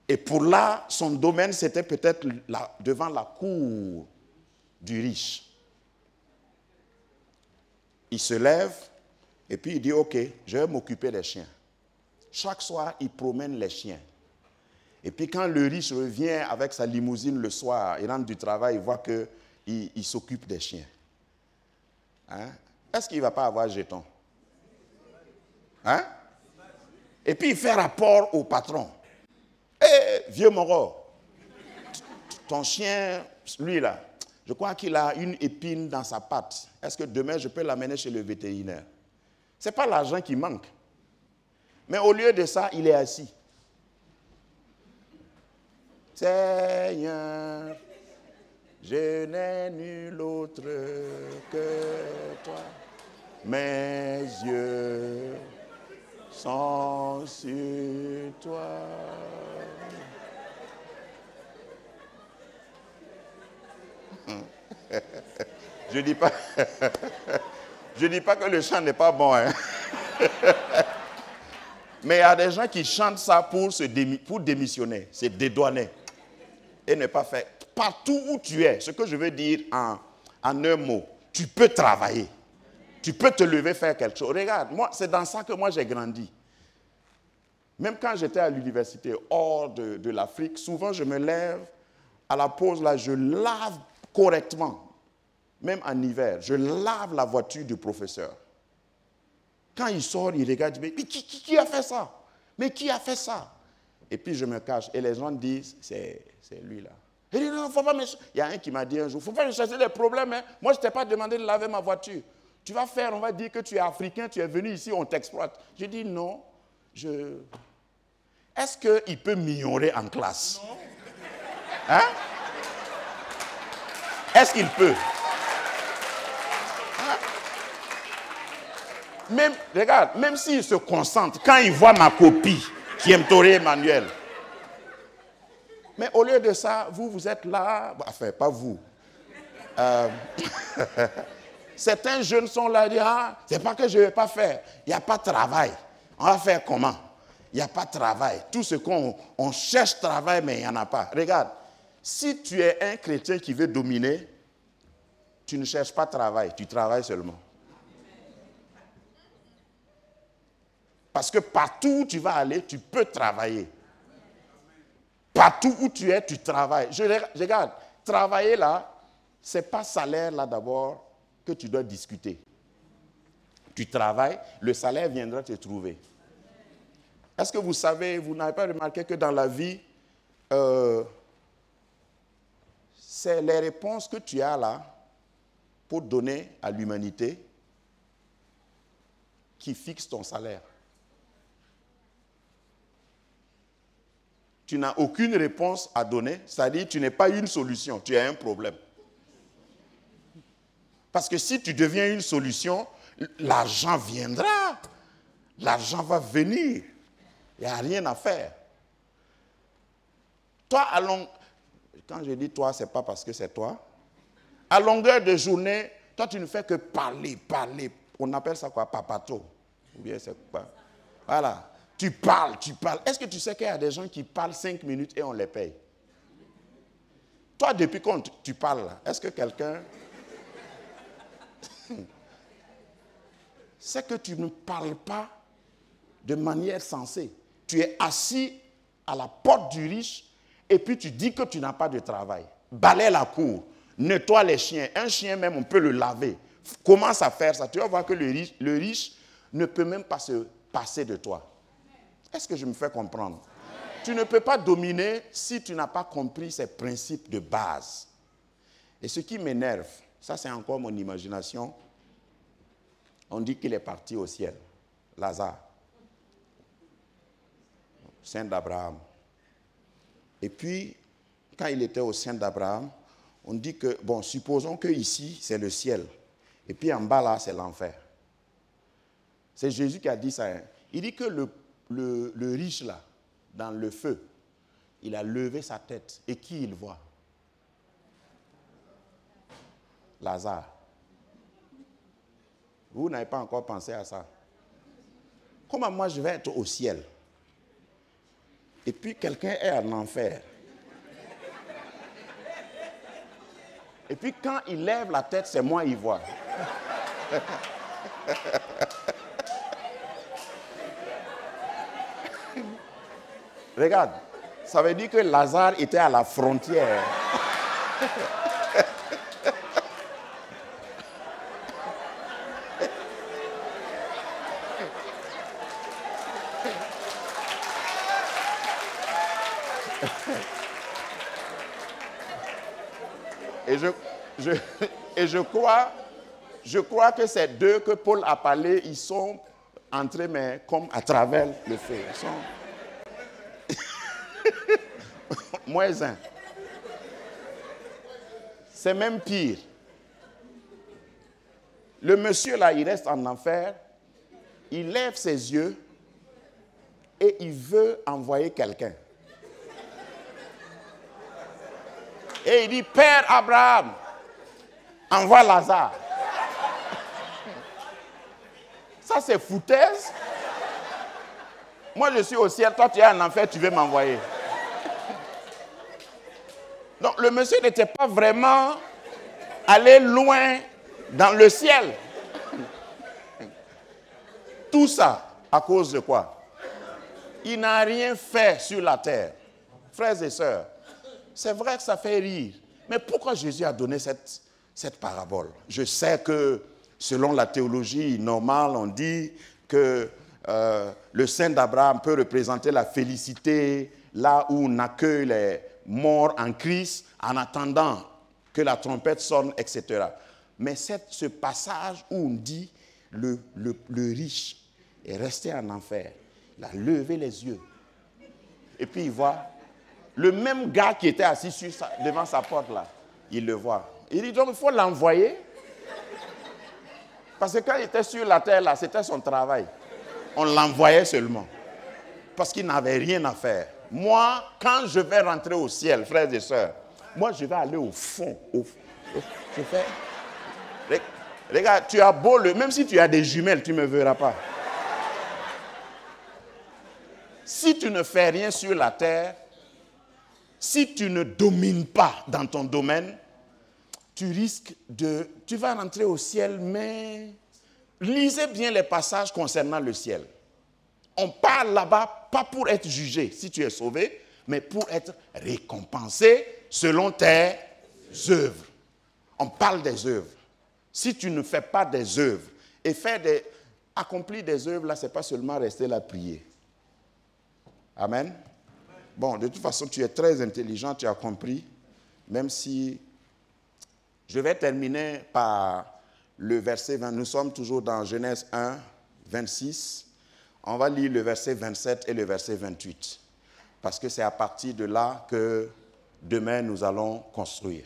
et pour là, son domaine, c'était peut-être devant la cour du riche. Il se lève et puis il dit, ok, je vais m'occuper des chiens. Chaque soir, il promène les chiens. Et puis quand le riche revient avec sa limousine le soir, il rentre du travail, il voit qu'il s'occupe des chiens. Hein? Est-ce qu'il ne va pas avoir jeton? Hein? Et puis il fait rapport au patron. Eh, vieux Moro, ton chien, lui là, je crois qu'il a une épine dans sa patte. Est-ce que demain je peux l'amener chez le vétérinaire? Ce n'est pas l'argent qui manque. Mais au lieu de ça, il est assis. Seigneur, je n'ai nul autre que toi. Mes yeux sont sur toi. Je dis pas, je dis pas que le chant n'est pas bon, hein. Mais il y a des gens qui chantent ça pour démissionner, c'est dédouaner et ne pas faire. Partout où tu es, ce que je veux dire en un mot, tu peux travailler. Tu peux te lever, faire quelque chose. Regarde, moi, c'est dans ça que moi j'ai grandi. Même quand j'étais à l'université, hors de l'Afrique, souvent je me lève, à la pause, là, je lave correctement. Même en hiver, je lave la voiture du professeur. Quand il sort, il regarde, il dit, mais qui a fait ça? Mais qui a fait ça? Et puis je me cache. Et les gens disent, c'est lui là. Il dit, non, faut pas me... Il y a un qui m'a dit un jour, il ne faut pas me chercher des problèmes. Hein. Moi, je ne t'ai pas demandé de laver ma voiture. Tu vas faire, on va dire que tu es africain, tu es venu ici, on t'exploite. Je dis non, Est-ce qu'il peut m'ignorer en classe? Non. Hein? Est-ce qu'il peut? Hein? Même, regarde, même s'il se concentre, quand il voit ma copie, qui aime Toré Emmanuel. Mais au lieu de ça, vous êtes là, enfin, pas vous. Certains jeunes sont là, disent, ah, c'est pas que je ne vais pas faire. Il n'y a pas de travail. On va faire comment? Il n'y a pas de travail. Tout ce qu'on cherche travail, mais il n'y en a pas. Regarde, si tu es un chrétien qui veut dominer, tu ne cherches pas de travail, tu travailles seulement. Parce que partout où tu vas aller, tu peux travailler. Partout où tu es, tu travailles. Je regarde, travailler là, ce n'est pas salaire là d'abord que tu dois discuter. Tu travailles, le salaire viendra te trouver. Est-ce que vous savez, vous n'avez pas remarqué que dans la vie, c'est les réponses que tu as là pour donner à l'humanité qui fixent ton salaire. Tu n'as aucune réponse à donner, c'est-à-dire tu n'es pas une solution, tu as un problème. Parce que si tu deviens une solution, l'argent viendra, l'argent va venir, il n'y a rien à faire. Toi, quand je dis toi, ce n'est pas parce que c'est toi. À longueur de journée, toi, tu ne fais que parler. On appelle ça quoi? Papato. Ou bien c'est quoi? Voilà. Tu parles. Est-ce que tu sais qu'il y a des gens qui parlent 5 minutes et on les paye? Toi, depuis quand tu parles là, est-ce que quelqu'un... C'est que tu ne parles pas de manière sensée. Tu es assis à la porte du riche et puis tu dis que tu n'as pas de travail. Balaie la cour, nettoie les chiens. Un chien même, on peut le laver. Commence à faire ça. Tu vas voir que le riche ne peut même pas se passer de toi. Est-ce que je me fais comprendre? Tu ne peux pas dominer si tu n'as pas compris ces principes de base. Et ce qui m'énerve, ça c'est encore mon imagination, on dit qu'il est parti au ciel, Lazare, Saint d'Abraham. Et puis, quand il était au sein d'Abraham, on dit que, bon, supposons que ici, c'est le ciel. Et puis en bas, là, c'est l'enfer. C'est Jésus qui a dit ça. Hein. Il dit que le riche, là, dans le feu, il a levé sa tête. Et qui il voit? Lazare. Vous n'avez pas encore pensé à ça. Comment moi, je vais être au ciel? Et puis quelqu'un est en enfer. Et puis quand il lève la tête, c'est moi il voit. Regarde, ça veut dire que Lazare était à la frontière. Et je crois que ces deux que Paul a parlé, ils sont entrés, mais comme à travers le feu. Ils sont... moins un. C'est même pire. Le monsieur là, il reste en enfer, il lève ses yeux et il veut envoyer quelqu'un. Et il dit, Père Abraham, envoie Lazare. Ça c'est foutaise. Moi je suis au ciel, toi tu es en enfer, tu veux m'envoyer. Donc le monsieur n'était pas vraiment allé loin dans le ciel. Tout ça à cause de quoi? Il n'a rien fait sur la terre. Frères et sœurs, c'est vrai que ça fait rire. Mais pourquoi Jésus a donné cette parabole? Je sais que selon la théologie normale, on dit que le sein d'Abraham peut représenter la félicité, là où on accueille les morts en Christ en attendant que la trompette sonne, etc. Mais ce passage où on dit le riche est resté en enfer, il a levé les yeux. Et puis il voit le même gars qui était assis devant sa porte là, il le voit. Il dit donc il faut l'envoyer. Parce que quand il était sur la terre là, c'était son travail. On l'envoyait seulement. Parce qu'il n'avait rien à faire. Moi, quand je vais rentrer au ciel, frères et sœurs, moi je vais aller au fond. Je fais... Regarde, tu as beau même si tu as des jumelles, tu ne me verras pas. Si tu ne fais rien sur la terre, si tu ne domines pas dans ton domaine, tu vas rentrer au ciel, mais lisez bien les passages concernant le ciel. On parle là-bas pas pour être jugé si tu es sauvé, mais pour être récompensé selon tes œuvres. On parle des œuvres. Si tu ne fais pas des œuvres, et accomplir des œuvres, là, ce n'est pas seulement rester là prier. Amen. Bon, de toute façon, tu es très intelligent, tu as compris, même si... Je vais terminer par le verset 20. Nous sommes toujours dans Genèse 1, 26. On va lire le verset 27 et le verset 28. Parce que c'est à partir de là que demain nous allons construire.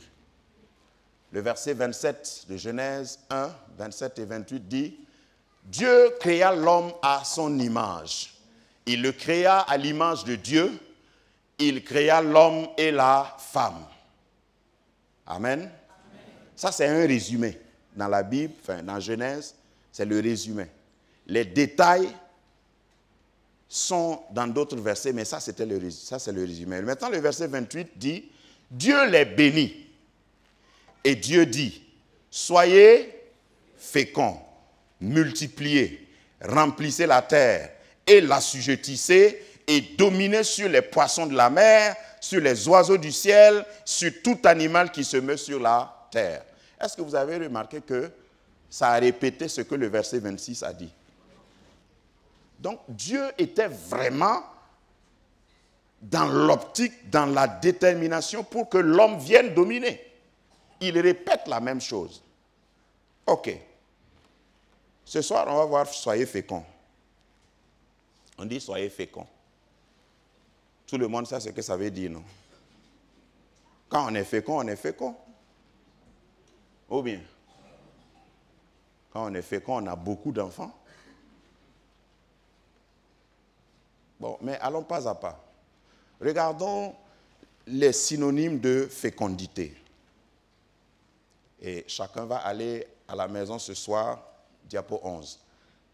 Le verset 27 de Genèse 1, 27 et 28 dit « Dieu créa l'homme à son image. Il le créa à l'image de Dieu. Il créa l'homme et la femme. » Amen. Ça, c'est un résumé. Dans la Bible, dans Genèse, c'est le résumé. Les détails sont dans d'autres versets, mais ça, c'est le résumé. Maintenant, le verset 28 dit, « Dieu les bénit. Et Dieu dit, soyez féconds, multipliez, remplissez la terre et l'assujettissez et dominez sur les poissons de la mer, sur les oiseaux du ciel, sur tout animal qui se meut sur la terre. » Est-ce que vous avez remarqué que ça a répété ce que le verset 26 a dit? Donc Dieu était vraiment dans l'optique, dans la détermination pour que l'homme vienne dominer. Il répète la même chose. Ok. Ce soir, on va voir soyez féconds. On dit soyez féconds. Tout le monde sait ce que ça veut dire, non? Quand on est fécond, on est fécond. Ou bien, quand on est fécond, on a beaucoup d'enfants. Bon, mais allons pas à pas. Regardons les synonymes de fécondité. Et chacun va aller à la maison ce soir, diapo 11,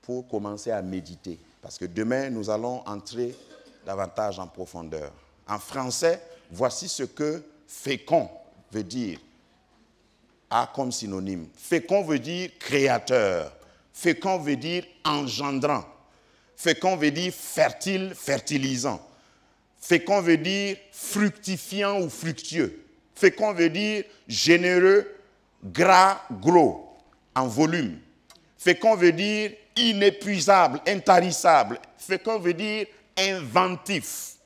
pour commencer à méditer. Parce que demain, nous allons entrer davantage en profondeur. En français, voici ce que fécond veut dire. A comme synonyme. Fécond veut dire créateur. Fécond veut dire engendrant. Fécond veut dire fertile, fertilisant. Fécond veut dire fructifiant ou fructueux. Fécond veut dire généreux, gras, gros, en volume. Fécond veut dire inépuisable, intarissable. Fécond veut dire inventif.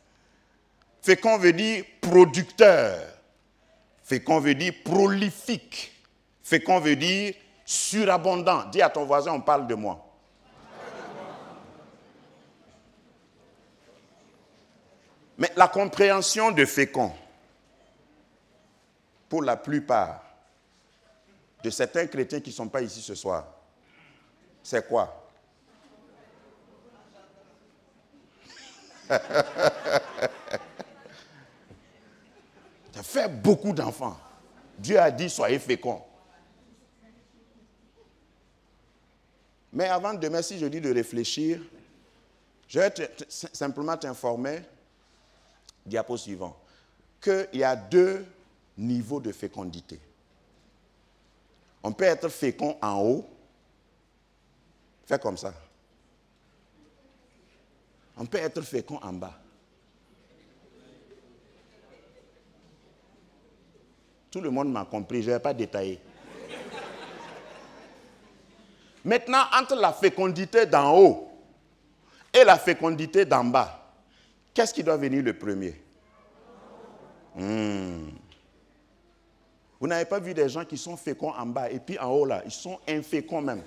Fécond veut dire producteur. Fécond veut dire prolifique. Fécond veut dire surabondant. Dis à ton voisin, on parle de moi. Mais la compréhension de fécond, pour la plupart de certains chrétiens qui ne sont pas ici ce soir, c'est quoi? Ça fait beaucoup d'enfants. Dieu a dit, soyez féconds. Mais avant demain, si je dis de réfléchir, je vais simplement t'informer, diapo suivant, qu'il y a 2 niveaux de fécondité. On peut être fécond en haut, fais comme ça. On peut être fécond en bas. Tout le monde m'a compris, je ne vais pas détailler. Maintenant, entre la fécondité d'en haut et la fécondité d'en bas, qu'est-ce qui doit venir le premier? Vous n'avez pas vu des gens qui sont féconds en bas et puis en haut là, ils sont inféconds même.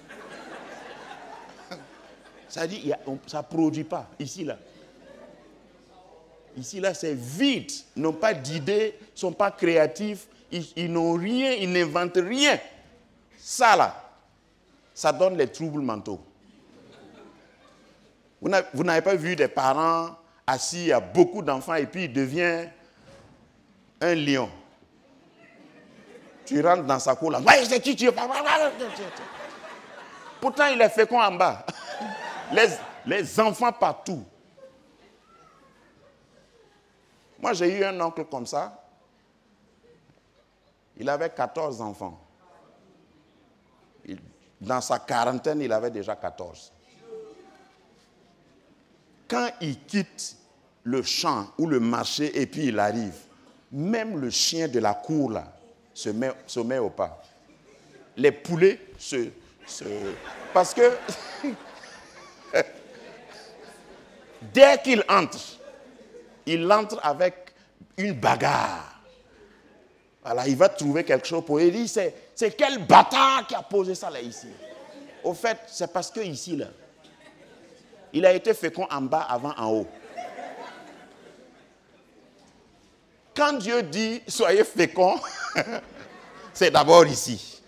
Ça dit, ça ne produit pas, ici là. Ici là, c'est vide. Ils n'ont pas d'idées, ils ne sont pas créatifs, ils n'ont rien, ils n'inventent rien. Ça là, ça donne les troubles mentaux. Vous n'avez pas vu des parents assis à beaucoup d'enfants et puis il devient un lion. Tu rentres dans sa cour là. Ouais, c'est qui tu es? Pourtant, il est fécond en bas. Les enfants partout. Moi, j'ai eu un oncle comme ça. Il avait 14 enfants. Dans sa quarantaine, il avait déjà 14. Quand il quitte le champ ou le marché et puis il arrive, même le chien de la cour là se met au pas. Les poulets parce que dès qu'il entre, il entre avec une bagarre. Voilà, il va trouver quelque chose pour lui. Il dit, c'est quel bâtard qui a posé ça là ici? Au fait, c'est parce que ici là, il a été fécond en bas avant en haut. Quand Dieu dit, soyez féconds, c'est d'abord ici.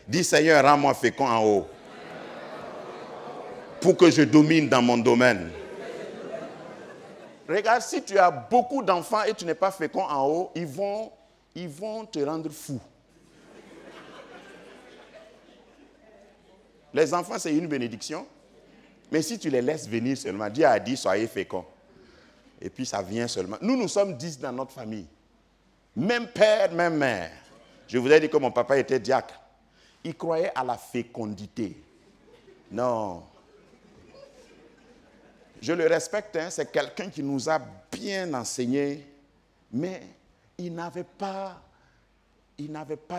Dis, Seigneur, rends-moi fécond en haut. Pour que je domine dans mon domaine. Regarde, si tu as beaucoup d'enfants et tu n'es pas fécond en haut, ils vont te rendre fou. Les enfants, c'est une bénédiction. Mais si tu les laisses venir seulement, Dieu a dit, soyez féconds. Et puis ça vient seulement. Nous sommes 10 dans notre famille. Même père, même mère. Je vous ai dit que mon papa était diacre. Il croyait à la fécondité. Non. Je le respecte, hein, c'est quelqu'un qui nous a bien enseigné, mais il n'avait pas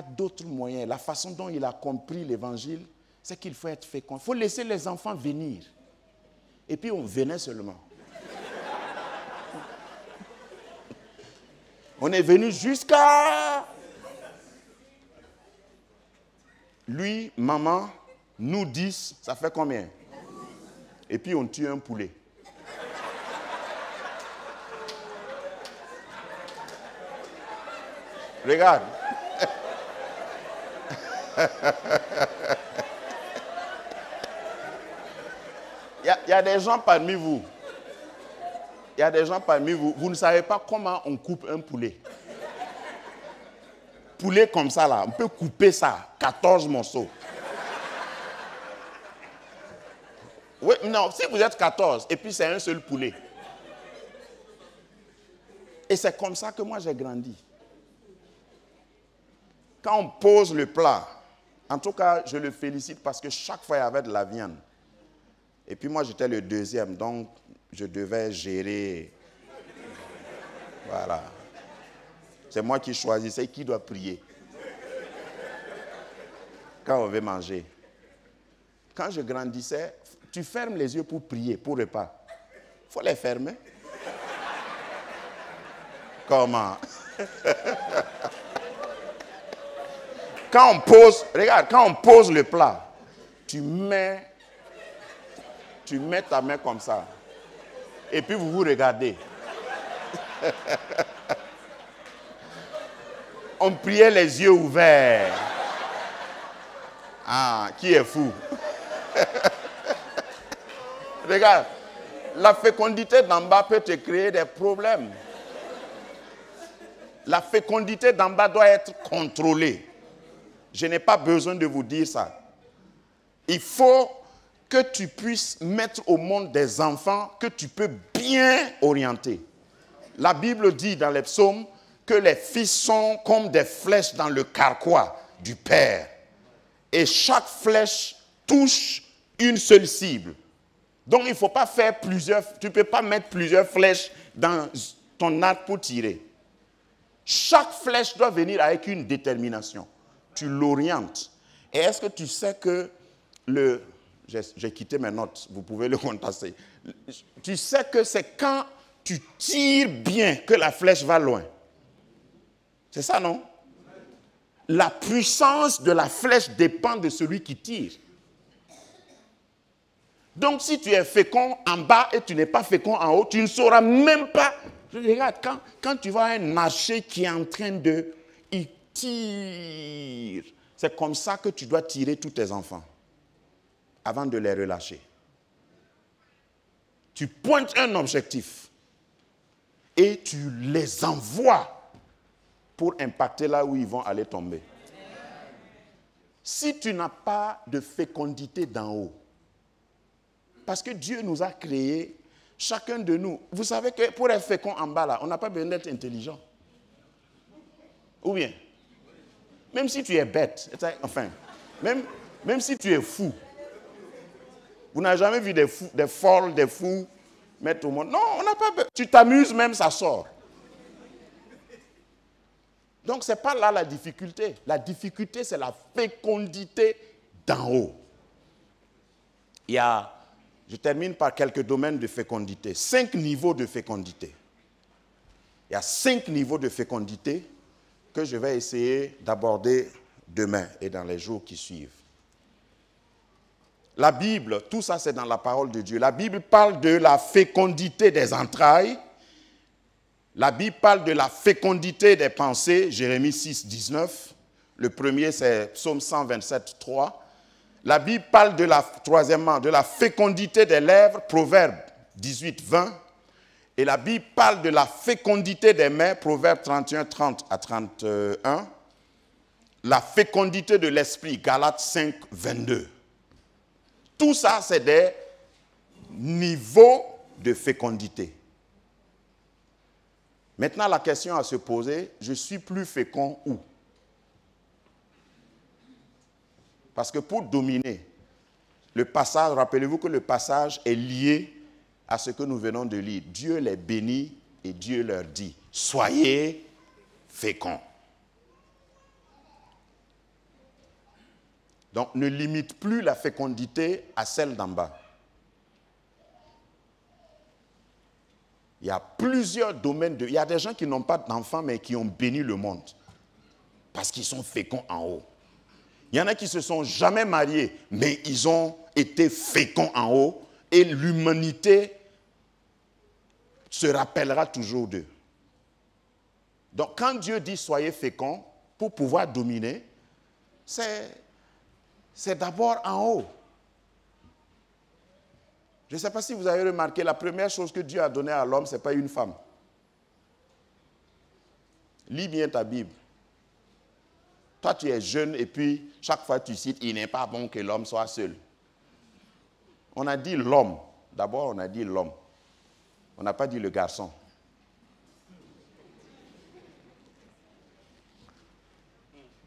d'autre moyen. La façon dont il a compris l'évangile, c'est qu'il faut être fécond. Il faut laisser les enfants venir. Et puis on venait seulement. On est venu jusqu'à lui, maman, nous 10, ça fait combien? Et puis on tue un poulet. Regarde. Il y a des gens parmi vous. Il y a des gens parmi vous, vous ne savez pas comment on coupe un poulet. Poulet comme ça, là, on peut couper ça, 14 morceaux. Oui, non, si vous êtes 14, et puis c'est un seul poulet. Et c'est comme ça que moi j'ai grandi. Quand on pose le plat, en tout cas, je le félicite parce que chaque fois, il y avait de la viande. Et puis moi, j'étais le deuxième, donc je devais gérer. Voilà. C'est moi qui choisissais qui doit prier. Quand on veut manger. Quand je grandissais, tu fermes les yeux pour prier, pour repas. Il faut les fermer. Comment? quand on pose, regarde, quand on pose le plat, tu mets ta main comme ça. Et puis vous vous regardez. On priait les yeux ouverts. Ah, qui est fou? Regarde, la fécondité d'en bas peut te créer des problèmes. La fécondité d'en bas doit être contrôlée. Je n'ai pas besoin de vous dire ça. Il faut que tu puisses mettre au monde des enfants que tu peux bien orienter. La Bible dit dans les psaumes que les fils sont comme des flèches dans le carquois du Père. Et chaque flèche touche une seule cible. Donc il ne faut pas faire plusieurs, tu ne peux pas mettre plusieurs flèches dans ton arc pour tirer. Chaque flèche doit venir avec une détermination. Tu l'orientes. Et est-ce que tu sais que j'ai quitté mes notes, vous pouvez le contester. Tu sais que c'est quand tu tires bien que la flèche va loin. C'est ça, non? La puissance de la flèche dépend de celui qui tire. Donc si tu es fécond en bas et tu n'es pas fécond en haut, tu ne sauras même pas. Regarde, quand tu vois un archer qui est en train de... Il tire. C'est comme ça que tu dois tirer tous tes enfants avant de les relâcher. Tu pointes un objectif et tu les envoies pour impacter là où ils vont aller tomber. Si tu n'as pas de fécondité d'en haut, parce que Dieu nous a créés, chacun de nous, vous savez que pour être fécond en bas là, on n'a pas besoin d'être intelligent. Ou bien, même si tu es bête, enfin, même si tu es fou, vous n'avez jamais vu des folles, des fous mettre au monde. Non, on n'a pas besoin. Tu t'amuses même, ça sort. Donc, ce n'est pas là la difficulté. La difficulté, c'est la fécondité d'en haut. Je termine par quelques domaines de fécondité. 5 niveaux de fécondité. Il y a 5 niveaux de fécondité que je vais essayer d'aborder demain et dans les jours qui suivent. La Bible, tout ça c'est dans la parole de Dieu. La Bible parle de la fécondité des entrailles. La Bible parle de la fécondité des pensées, Jérémie 6, 19. Le premier, c'est Psaume 127, 3. La Bible parle troisièmement, de la fécondité des lèvres, Proverbe 18, 20. Et la Bible parle de la fécondité des mains, Proverbe 31, 30 à 31. La fécondité de l'esprit, Galates 5, 22. Tout ça, c'est des niveaux de fécondité. Maintenant, la question à se poser, je suis plus fécond où? Parce que pour dominer, le passage, rappelez-vous que le passage est lié à ce que nous venons de lire. Dieu les bénit et Dieu leur dit, soyez féconds. Donc, ne limite plus la fécondité à celle d'en bas. Il y a plusieurs domaines. Il y a des gens qui n'ont pas d'enfants, mais qui ont béni le monde. Parce qu'ils sont féconds en haut. Il y en a qui ne se sont jamais mariés, mais ils ont été féconds en haut. Et l'humanité se rappellera toujours d'eux. Donc, quand Dieu dit « soyez féconds », pour pouvoir dominer, c'est d'abord en haut. Je ne sais pas si vous avez remarqué, la première chose que Dieu a donnée à l'homme, ce n'est pas une femme. Lis bien ta Bible. Toi, tu es jeune et puis, chaque fois tu cites, il n'est pas bon que l'homme soit seul. On a dit l'homme. D'abord, on a dit l'homme. On n'a pas dit le garçon.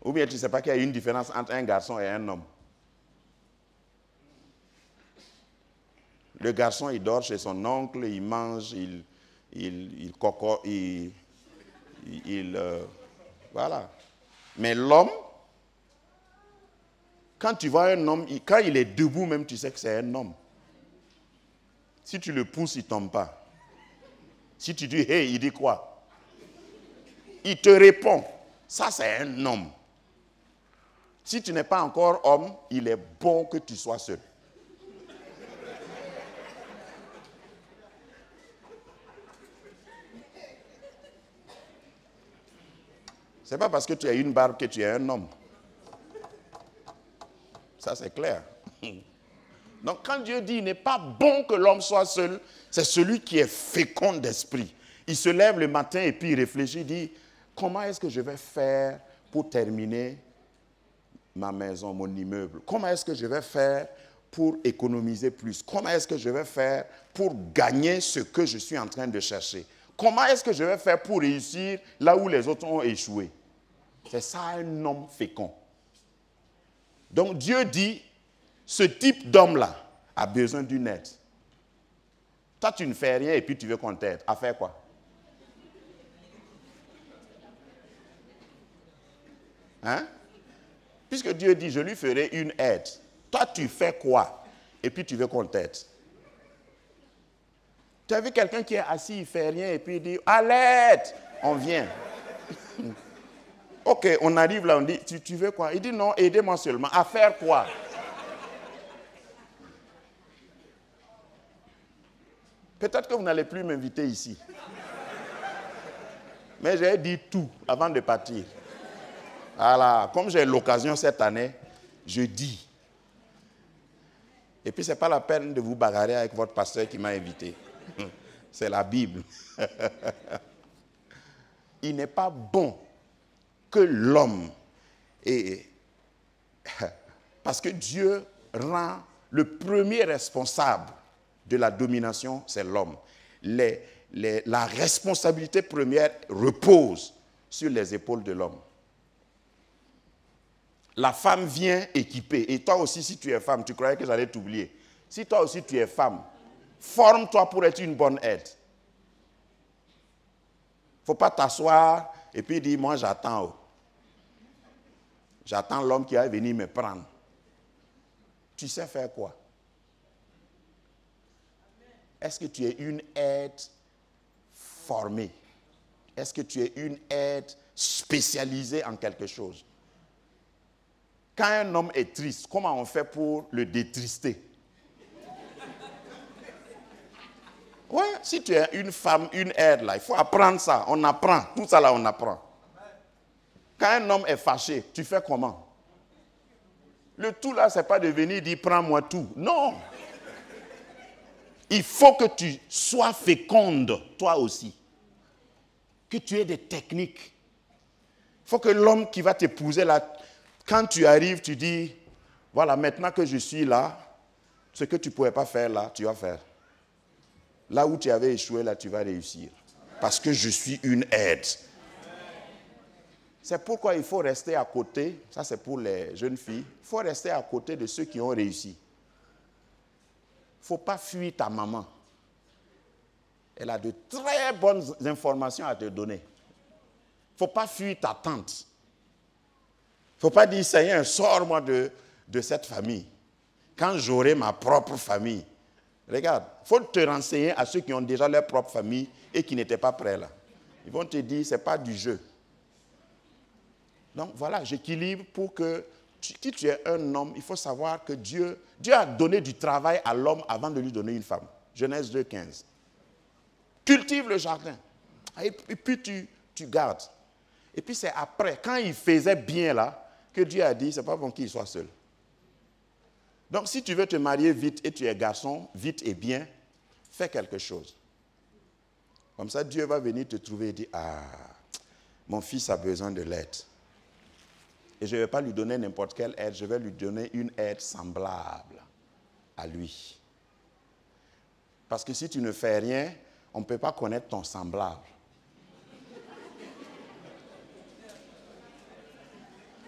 Ou bien tu ne sais pas qu'il y a une différence entre un garçon et un homme. Le garçon, il dort chez son oncle, il mange, voilà. Mais l'homme, quand tu vois un homme, quand il est debout même, tu sais que c'est un homme. Si tu le pousses, il ne tombe pas. Si tu dis « hey », il dit quoi? Il te répond. Ça, c'est un homme. Si tu n'es pas encore homme, il est bon que tu sois seul. Ce n'est pas parce que tu as une barbe que tu es un homme. Ça, c'est clair. Donc, quand Dieu dit, il n'est pas bon que l'homme soit seul, c'est celui qui est fécond d'esprit. Il se lève le matin et puis il réfléchit, il dit, comment est-ce que je vais faire pour terminer ma maison, mon immeuble? Comment est-ce que je vais faire pour économiser plus? Comment est-ce que je vais faire pour gagner ce que je suis en train de chercher? Comment est-ce que je vais faire pour réussir là où les autres ont échoué? C'est ça un homme fécond. Donc Dieu dit, ce type d'homme-là a besoin d'une aide. Toi, tu ne fais rien et puis tu veux qu'on t'aide. À faire quoi? Hein? Puisque Dieu dit, je lui ferai une aide. Toi, tu fais quoi? Et puis tu veux qu'on t'aide. Tu as vu quelqu'un qui est assis, il ne fait rien et puis il dit, à l'aide! On vient. Ok, on arrive là, on dit, tu veux quoi? Il dit, non, aidez-moi seulement. À faire quoi? Peut-être que vous n'allez plus m'inviter ici. Mais j'ai dit tout avant de partir. Voilà, comme j'ai l'occasion cette année, je dis. Et puis, ce n'est pas la peine de vous bagarrer avec votre pasteur qui m'a invité. C'est la Bible. Il n'est pas bon que l'homme est... Parce que Dieu rend le premier responsable de la domination, c'est l'homme. La responsabilité première repose sur les épaules de l'homme. La femme vient équipée. Et toi aussi, si tu es femme, tu croyais que j'allais t'oublier. Si toi aussi tu es femme, forme-toi pour être une bonne aide. Il ne faut pas t'asseoir et puis dire, moi j'attends. Oh. J'attends l'homme qui va venir me prendre. Tu sais faire quoi? Est-ce que tu es une aide formée? Est-ce que tu es une aide spécialisée en quelque chose? Quand un homme est triste, comment on fait pour le détrister? Oui, si tu es une femme, une aide, là, il faut apprendre ça. On apprend. Tout ça, là, on apprend. Quand un homme est fâché, tu fais comment? Le tout, là, ce n'est pas de venir dire « prends-moi tout ». Non. Il faut que tu sois féconde, toi aussi. Que tu aies des techniques. Il faut que l'homme qui va t'épouser, là, quand tu arrives, tu dis « voilà, maintenant que je suis là, ce que tu ne pouvais pas faire là, tu vas faire. Là où tu avais échoué, là, tu vas réussir. Parce que je suis une aide. » C'est pourquoi il faut rester à côté, ça c'est pour les jeunes filles, il faut rester à côté de ceux qui ont réussi. Il ne faut pas fuir ta maman. Elle a de très bonnes informations à te donner. Il ne faut pas fuir ta tante. Il ne faut pas dire, Seigneur, sors-moi de cette famille. Quand j'aurai ma propre famille. Regarde, il faut te renseigner à ceux qui ont déjà leur propre famille et qui n'étaient pas prêts là. Ils vont te dire, ce n'est pas du jeu. Donc voilà, j'équilibre pour que, si tu es un homme, il faut savoir que Dieu a donné du travail à l'homme avant de lui donner une femme. Genèse 2,15. Cultive le jardin. Et puis tu gardes. Et puis c'est après, quand il faisait bien là, que Dieu a dit, c'est pas bon qu'il soit seul. Donc si tu veux te marier vite et tu es garçon, vite et bien, fais quelque chose. Comme ça, Dieu va venir te trouver et dire, ah, mon fils a besoin de l'aide. Et je ne vais pas lui donner n'importe quelle aide, je vais lui donner une aide semblable à lui. Parce que si tu ne fais rien, on ne peut pas connaître ton semblable.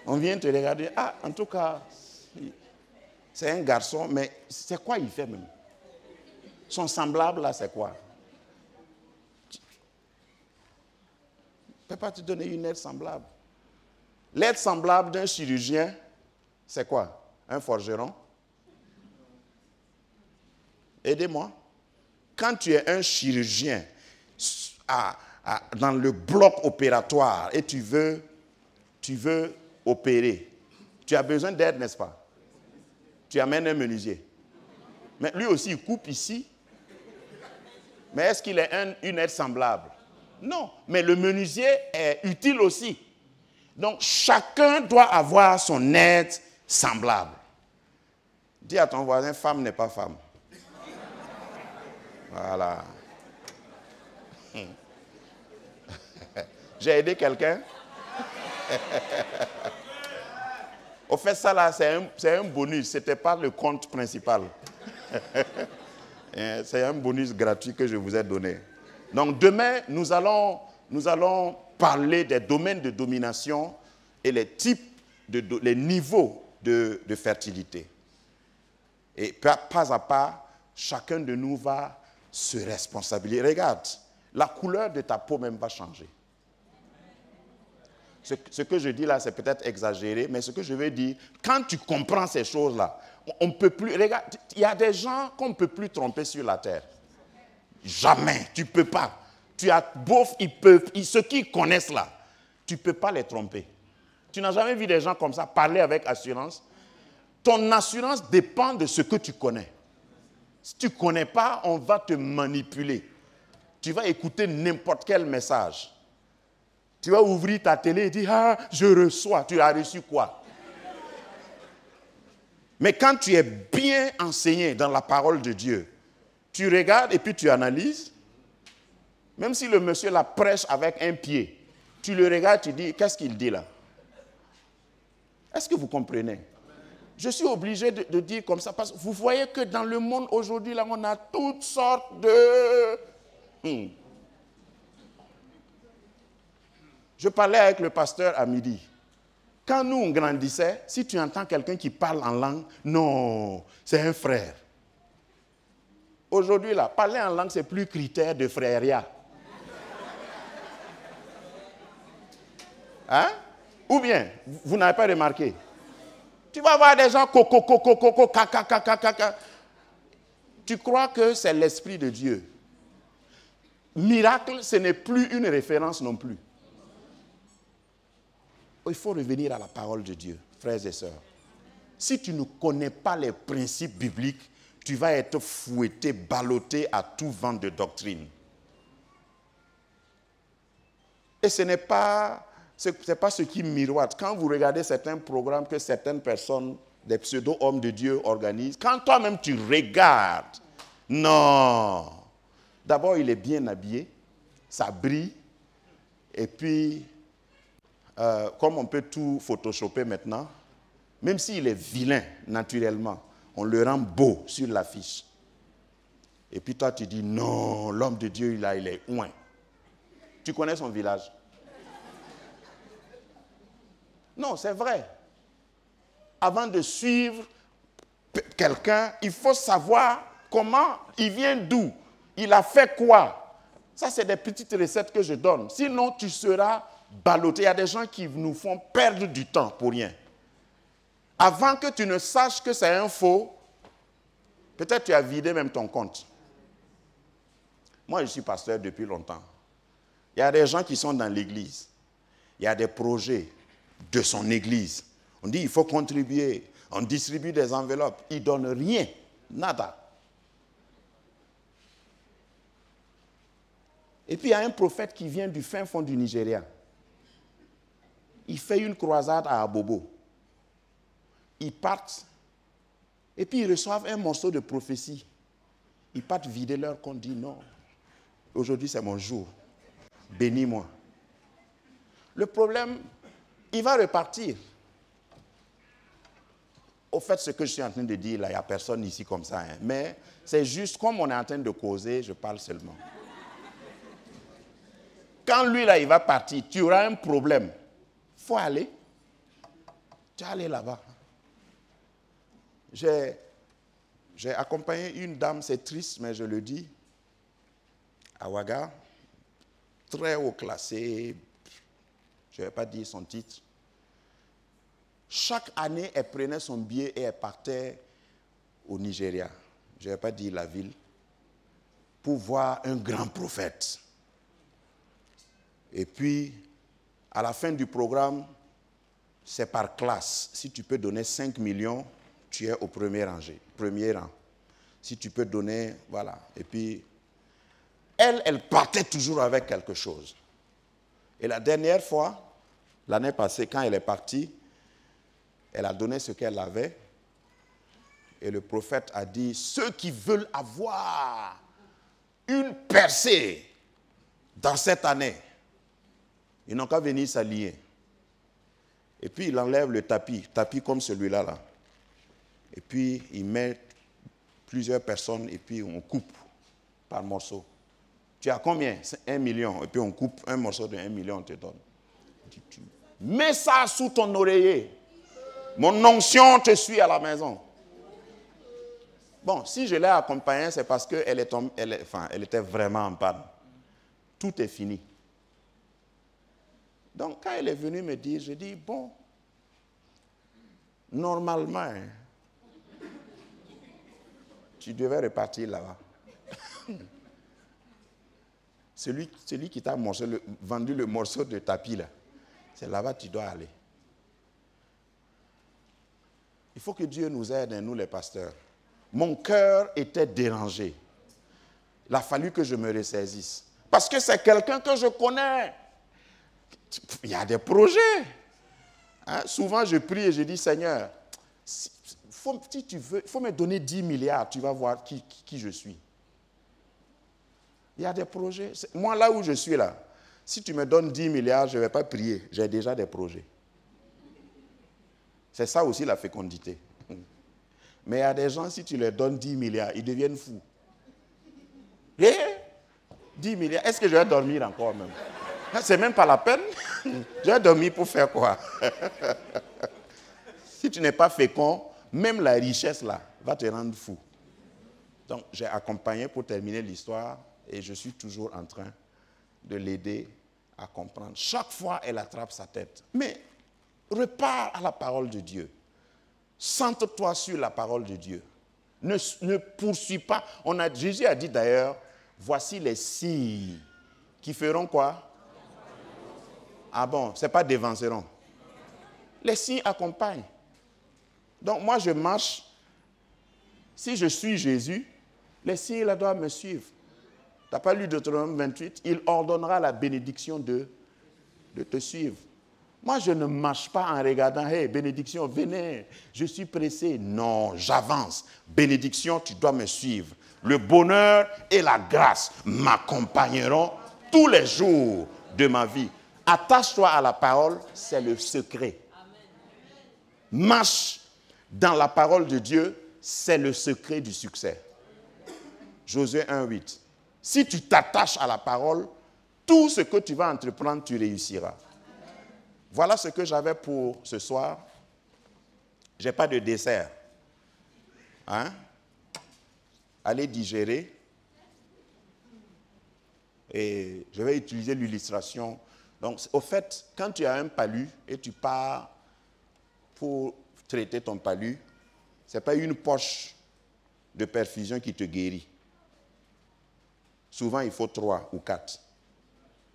On vient te regarder, ah, en tout cas, c'est un garçon, mais c'est quoi il fait même? Son semblable là, c'est quoi? Je ne peux pas te donner une aide semblable. L'aide semblable d'un chirurgien, c'est quoi? Un forgeron? Aidez-moi. Quand tu es un chirurgien dans le bloc opératoire et tu veux opérer, Tu as besoin d'aide, n'est-ce pas? Tu amènes un menuisier. Mais lui aussi, il coupe ici. Mais est-ce qu'il est une aide semblable? Non. Mais le menuisier est utile aussi. Donc, chacun doit avoir son aide semblable. Dis à ton voisin, femme n'est pas femme. Voilà. J'ai aidé quelqu'un. Au fait, ça là, c'est un bonus. Ce n'était pas le compte principal. C'est un bonus gratuit que je vous ai donné. Donc demain, nous allons parler des domaines de domination et les types, les niveaux de fertilité. Et pas à pas, chacun de nous va se responsabiliser. Regarde, la couleur de ta peau même va changer. Ce que je dis là, c'est peut-être exagéré, mais ce que je veux dire, quand tu comprends ces choses-là, on ne peut plus... Regarde, il y a des gens qu'on ne peut plus tromper sur la terre. Jamais, tu ne peux pas. Tu as beau, ceux qui connaissent là, tu ne peux pas les tromper. Tu n'as jamais vu des gens comme ça parler avec assurance. Ton assurance dépend de ce que tu connais. Si tu ne connais pas, on va te manipuler. Tu vas écouter n'importe quel message. Tu vas ouvrir ta télé et dire, ah, je reçois. Tu as reçu quoi? Mais quand tu es bien enseigné dans la parole de Dieu, tu regardes et puis tu analyses. Même si le monsieur la prêche avec un pied, tu le regardes, tu dis, qu'est-ce qu'il dit là? Est-ce que vous comprenez? Je suis obligé de dire comme ça, parce que vous voyez que dans le monde aujourd'hui, là, on a toutes sortes de... Je parlais avec le pasteur à midi. Quand nous, on grandissait, si tu entends quelqu'un qui parle en langue, non, c'est un frère. Aujourd'hui, là, parler en langue, c'est plus critère de frériat. Hein? Ou bien, vous n'avez pas remarqué? Tu vas voir des gens, coco, caca. Tu crois que c'est l'Esprit de Dieu. Miracle, ce n'est plus une référence non plus. Il faut revenir à la parole de Dieu, frères et sœurs. Si tu ne connais pas les principes bibliques, tu vas être fouetté, ballotté à tout vent de doctrine. Et ce n'est pas ce qui miroite. Quand vous regardez certains programmes que certaines personnes, des pseudo-hommes de Dieu organisent, quand toi-même tu regardes, non. D'abord, il est bien habillé, ça brille, et puis... comme on peut tout photoshopper maintenant, même s'il est vilain naturellement, on le rend beau sur l'affiche. Et puis toi tu dis, non, l'homme de Dieu, il est ouin. Tu connais son village? Non, c'est vrai. Avant de suivre quelqu'un, il faut savoir comment, il vient d'où, il a fait quoi. Ça, c'est des petites recettes que je donne. Sinon, tu seras... ballotté. Il y a des gens qui nous font perdre du temps pour rien. Avant que tu ne saches que c'est un faux, peut-être tu as vidé même ton compte. Moi, je suis pasteur depuis longtemps. Il y a des gens qui sont dans l'église. Il y a des projets de son église. On dit il faut contribuer. On distribue des enveloppes. Ils ne donnent rien. Nada. Et puis il y a un prophète qui vient du fin fond du Nigeria. Il fait une croisade à Abobo. Ils partent et puis ils reçoivent un morceau de prophétie. Ils partent vider leur compte, disent non. Aujourd'hui c'est mon jour. Bénis-moi. Le problème, il va repartir. Au fait, ce que je suis en train de dire, là, il n'y a personne ici comme ça. Hein. Mais c'est juste, comme on est en train de causer, je parle seulement. Quand lui, là, il va partir, tu auras un problème. Il faut aller. Tu vas aller là-bas. J'ai accompagné une dame, c'est triste, mais je le dis, à Ouaga, très haut classé, je ne vais pas dire son titre. Chaque année, elle prenait son billet et elle partait au Nigeria, je ne vais pas dire la ville, pour voir un grand prophète. Et puis, à la fin du programme, c'est par classe. Si tu peux donner 5 millions, tu es au premier rang. Si tu peux donner, voilà. Et puis, elle partait toujours avec quelque chose. Et la dernière fois, l'année passée, quand elle est partie, elle a donné ce qu'elle avait. Et le prophète a dit, ceux qui veulent avoir une percée dans cette année, ils n'ont qu'à venir s'allier. Et puis il enlève le tapis comme celui-là, là. Et puis il met plusieurs personnes et puis on coupe par morceau. Tu as combien? 1 million. Et puis on coupe un morceau de 1 million, on te donne. Tu mets ça sous ton oreiller. Mon onction te suit à la maison. Bon, si je l'ai accompagnée, c'est parce qu'elle était vraiment en panne. Tout est fini. Donc, quand elle est venue me dire, je dis, bon, normalement, tu devais repartir là-bas. Celui qui t'a vendu le morceau de tapis, là, c'est là-bas que tu dois aller. Il faut que Dieu nous aide, nous les pasteurs. Mon cœur était dérangé. Il a fallu que je me ressaisisse. Parce que c'est quelqu'un que je connais. Il y a des projets. Hein? Souvent, je prie et je dis, Seigneur, si tu veux, il faut me donner 10 milliards, tu vas voir qui je suis. Il y a des projets. Moi, là où je suis là, si tu me donnes 10 milliards, je ne vais pas prier. J'ai déjà des projets. C'est ça aussi la fécondité. Mais il y a des gens, si tu leur donnes 10 milliards, ils deviennent fous. 10 milliards, est-ce que je vais dormir encore même? C'est même pas la peine. Je vais dormir pour faire quoi? Si tu n'es pas fécond, même la richesse là va te rendre fou. Donc j'ai accompagné pour terminer l'histoire et je suis toujours en train de l'aider à comprendre. Chaque fois, elle attrape sa tête. Mais repars à la parole de Dieu. Centre-toi sur la parole de Dieu. Ne poursuis pas. Jésus a dit d'ailleurs, voici les signes qui feront quoi? Ah bon, ce n'est pas dévanceront. Les signes accompagnent. Donc moi je marche. Si je suis Jésus, les signes là doivent me suivre. Tu n'as pas lu Deutéronome 28? Il ordonnera la bénédiction de te suivre. Moi, je ne marche pas en regardant, hey, bénédiction, venez, je suis pressé. Non, j'avance. Bénédiction, tu dois me suivre. Le bonheur et la grâce m'accompagneront tous les jours de ma vie. Attache-toi à la parole, c'est le secret. Marche dans la parole de Dieu, c'est le secret du succès. Josué 1:8. Si tu t'attaches à la parole, tout ce que tu vas entreprendre, tu réussiras. Voilà ce que j'avais pour ce soir. Je n'ai pas de dessert. Hein? Allez digérer. Et je vais utiliser l'illustration. Donc, au fait, quand tu as un palu et tu pars pour traiter ton palu, ce n'est pas une poche de perfusion qui te guérit. Souvent, il faut 3 ou 4.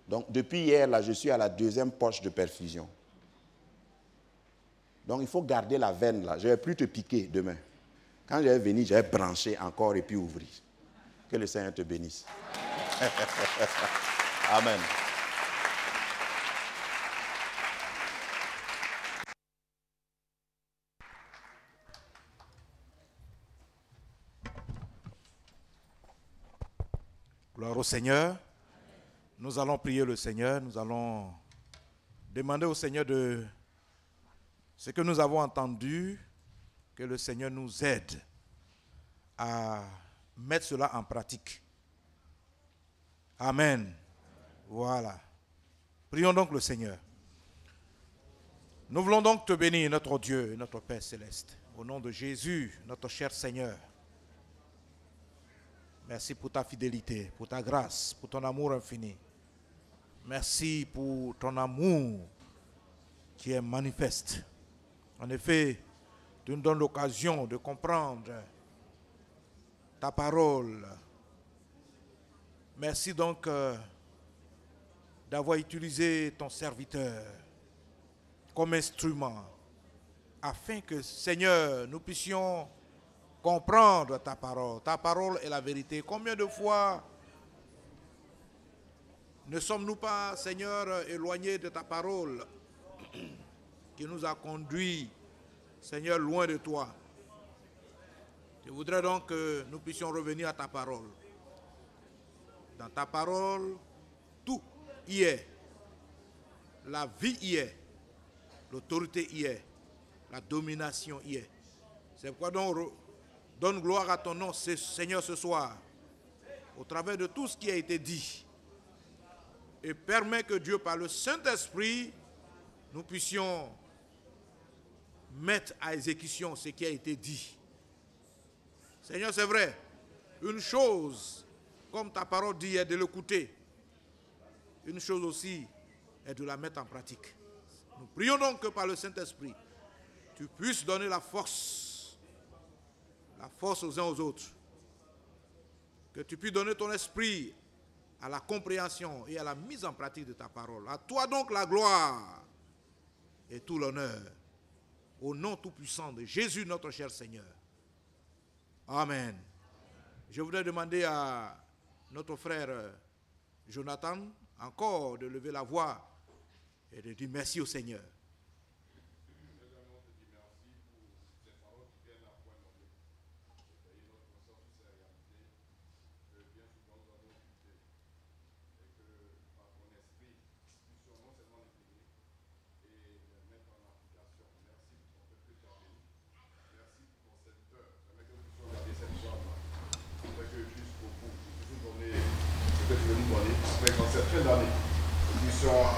Donc, depuis hier, là, je suis à la 2e poche de perfusion. Donc, il faut garder la veine, là. Je ne vais plus te piquer demain. Quand je vais venir, je vais brancher encore et puis ouvrir. Que le Seigneur te bénisse. Amen. Gloire au Seigneur. Nous allons prier le Seigneur. Nous allons demander au Seigneur de ce que nous avons entendu, que le Seigneur nous aide à mettre cela en pratique. Amen. Voilà. Prions donc le Seigneur. Nous voulons donc te bénir, notre Dieu, notre Père céleste. Au nom de Jésus, notre cher Seigneur. Merci pour ta fidélité, pour ta grâce, pour ton amour infini. Merci pour ton amour qui est manifeste. En effet, tu nous donnes l'occasion de comprendre ta parole. Merci donc d'avoir utilisé ton serviteur. comme instrument, afin que, Seigneur, nous puissions comprendre ta parole. Ta parole est la vérité. Combien de fois ne sommes-nous pas, Seigneur, éloignés de ta parole qui nous a conduits, Seigneur, loin de toi. Je voudrais donc que nous puissions revenir à ta parole. Dans ta parole, tout y est. La vie y est. L'autorité y est. La domination y est. C'est pourquoi donc donne gloire à ton nom, Seigneur, ce soir, au travers de tout ce qui a été dit. Et permets que Dieu, par le Saint-Esprit, nous puissions mettre à exécution ce qui a été dit. Seigneur, c'est vrai, une chose, comme ta parole dit, est de l'écouter. Une chose aussi est de la mettre en pratique. Nous prions donc que par le Saint-Esprit, tu puisses donner la force aux uns aux autres. Que tu puisses donner ton esprit à la compréhension et à la mise en pratique de ta parole. À toi donc la gloire et tout l'honneur. Au nom tout-puissant de Jésus, notre cher Seigneur. Amen. Je voudrais demander à notre frère Jonathan encore de lever la voix et de dire merci au Seigneur.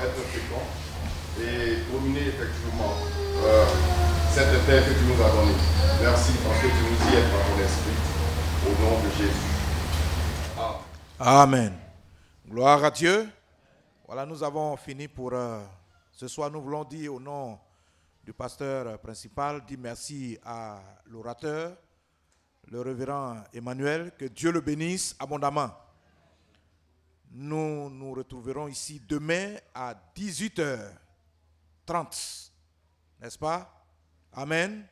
Être féconds et dominer effectivement cette terre que tu nous as donnée. Merci parce que tu nous y aides par ton esprit. Au nom de Jésus. Amen. Gloire à Dieu. Voilà, nous avons fini pour ce soir. Nous voulons dire au nom du pasteur principal, dire merci à l'orateur, le révérend Emmanuel, que Dieu le bénisse abondamment. Nous nous retrouverons ici demain à 18h30. N'est-ce pas? Amen.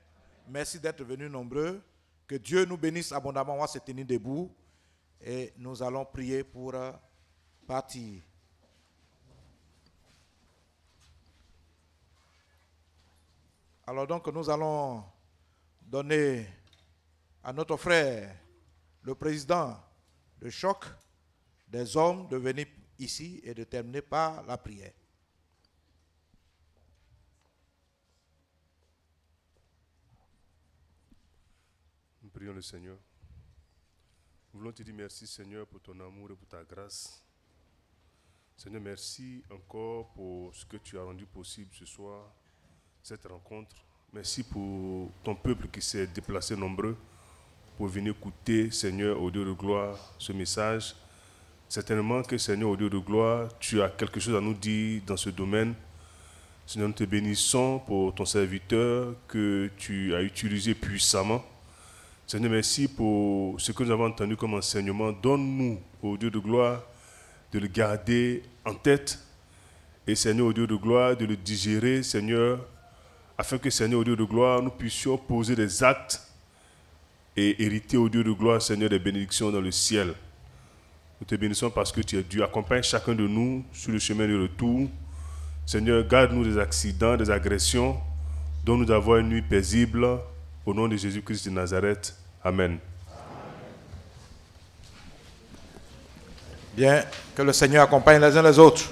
Merci d'être venus nombreux. Que Dieu nous bénisse abondamment. On va se tenir debout et nous allons prier pour partir. Alors donc nous allons donner à notre frère, le président de Choc des hommes, de venir ici et de terminer par la prière. Nous prions le Seigneur. Nous voulons te dire merci, Seigneur, pour ton amour et pour ta grâce. Seigneur, merci encore pour ce que tu as rendu possible ce soir, cette rencontre. Merci pour ton peuple qui s'est déplacé nombreux pour venir écouter, Seigneur, au Dieu de gloire, ce message. Certainement que, Seigneur, au Dieu de gloire, tu as quelque chose à nous dire dans ce domaine. Seigneur, nous te bénissons pour ton serviteur que tu as utilisé puissamment. Seigneur, merci pour ce que nous avons entendu comme enseignement. Donne-nous, au Dieu de gloire, de le garder en tête. Et, Seigneur, au Dieu de gloire, de le digérer, Seigneur, afin que, Seigneur, au Dieu de gloire, nous puissions poser des actes et hériter, au Dieu de gloire, Seigneur, des bénédictions dans le ciel. Nous te bénissons parce que tu es Dieu. Accompagne chacun de nous sur le chemin du retour. Seigneur, garde-nous des accidents, des agressions. Donne-nous d'avoir une nuit paisible. Au nom de Jésus-Christ de Nazareth. Amen. Bien, que le Seigneur accompagne les uns les autres.